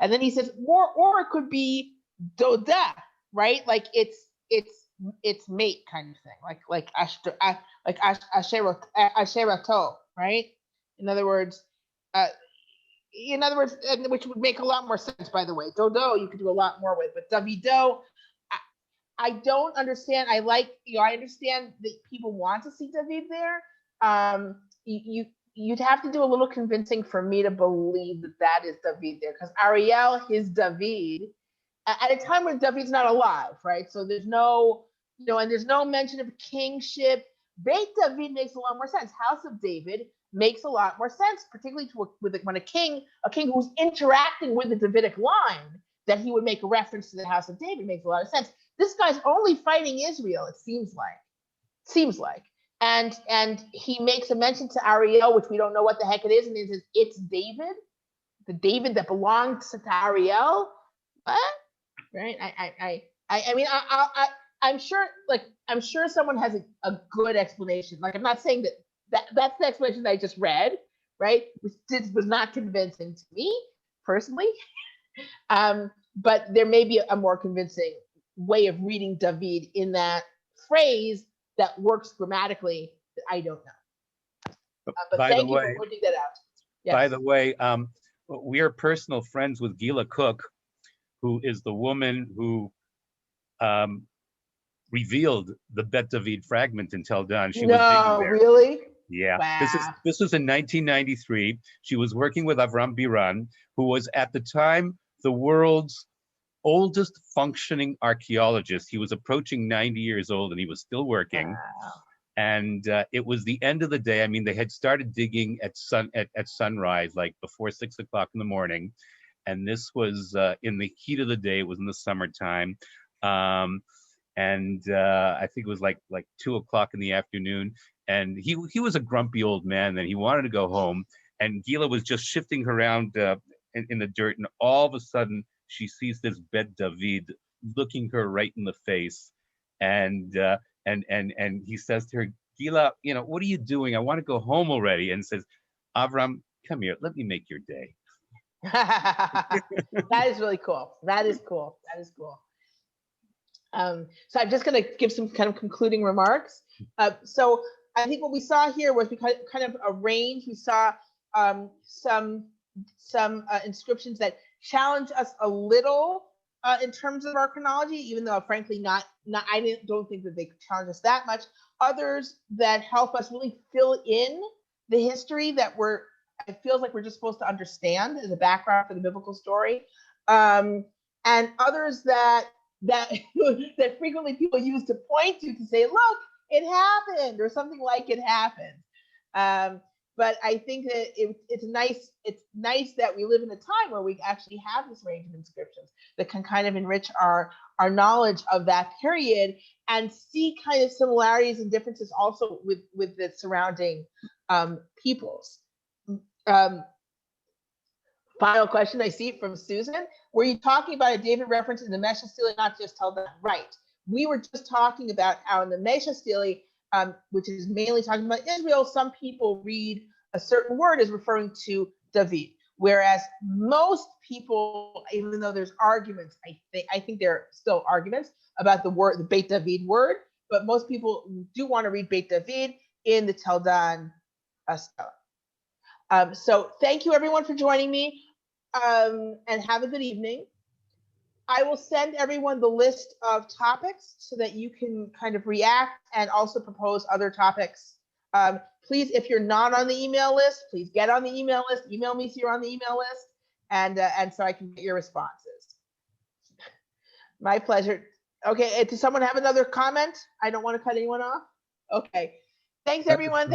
And then he says, or it could be Doda, right? Like it's mate kind of thing, like Asherato, right? In other words, which would make a lot more sense, by the way. Dodo, you could do a lot more with, but Davido, I don't understand. I understand that people want to see David there. You'd have to do a little convincing for me to believe that is David there, because Ariel, his David, at a time when David's not alive, right? So there's no, and there's no mention of kingship. Beit David makes a lot more sense. House of David makes a lot more sense, particularly when a king who's interacting with the Davidic line, that he would make a reference to the House of David makes a lot of sense. This guy's only fighting Israel, it seems like. And he makes a mention to Ariel, which we don't know what the heck it is, and he says, it's David, the David that belonged to Ariel. What? Right? I mean, I'm sure someone has a good explanation. Like, I'm not saying that's the explanation that I just read, right? Which was not convincing to me personally. But there may be a more convincing way of reading David in that phrase that works grammatically that I don't know. But thank you for pointing that out. Yes. By the way, we are personal friends with Gila Cook, who is the woman who revealed the Bet David fragment in Tel Dan. She was digging there. Really? Yeah. Wow. This was in 1993. She was working with Avram Biran, who was at the time the world's oldest functioning archaeologist. He was approaching 90 years old and he was still working. Wow. And it was the end of the day. I mean, they had started digging at sunrise, like before 6 o'clock in the morning. And this was in the heat of the day. It was in the summertime. And I think it was like 2 o'clock in the afternoon. And he was a grumpy old man and he wanted to go home. And Gila was just shifting around in the dirt. And all of a sudden, she sees this Bet David looking her right in the face. And he says to her, Gila, what are you doing? I want to go home already. And says, Avram, come here. Let me make your day. That is really cool. That is cool. So I'm just going to give some kind of concluding remarks. So I think what we saw here was we kind of arranged. We saw some inscriptions that challenge us a little in terms of our chronology, even though frankly I don't think that they challenge us that much. Others that help us really fill in the history that it feels like we're just supposed to understand as a background for the biblical story, and others that frequently people use to point to say, look, it happened, or something like it happened. but I think that it's nice. It's nice that we live in a time where we actually have this range of inscriptions that can kind of enrich our knowledge of that period and see kind of similarities and differences also with the surrounding peoples. Final question I see from Susan. Were you talking about a David reference in the Mesha stele, not just Taldan? Right. We were just talking about how in the Mesha stele, which is mainly talking about Israel, some people read a certain word as referring to David, whereas most people, even though there's arguments, I think there are still arguments about the Beit David word, but most people do want to read Beit David in the Taldan stele. So thank you everyone for joining me, and have a good evening. I will send everyone the list of topics so that you can kind of react and also propose other topics. Please, if you're not on the email list, please get on the email list. Email me so you're on the email list, and so I can get your responses. My pleasure. Okay, does someone have another comment? I don't want to cut anyone off. Okay, thanks everyone.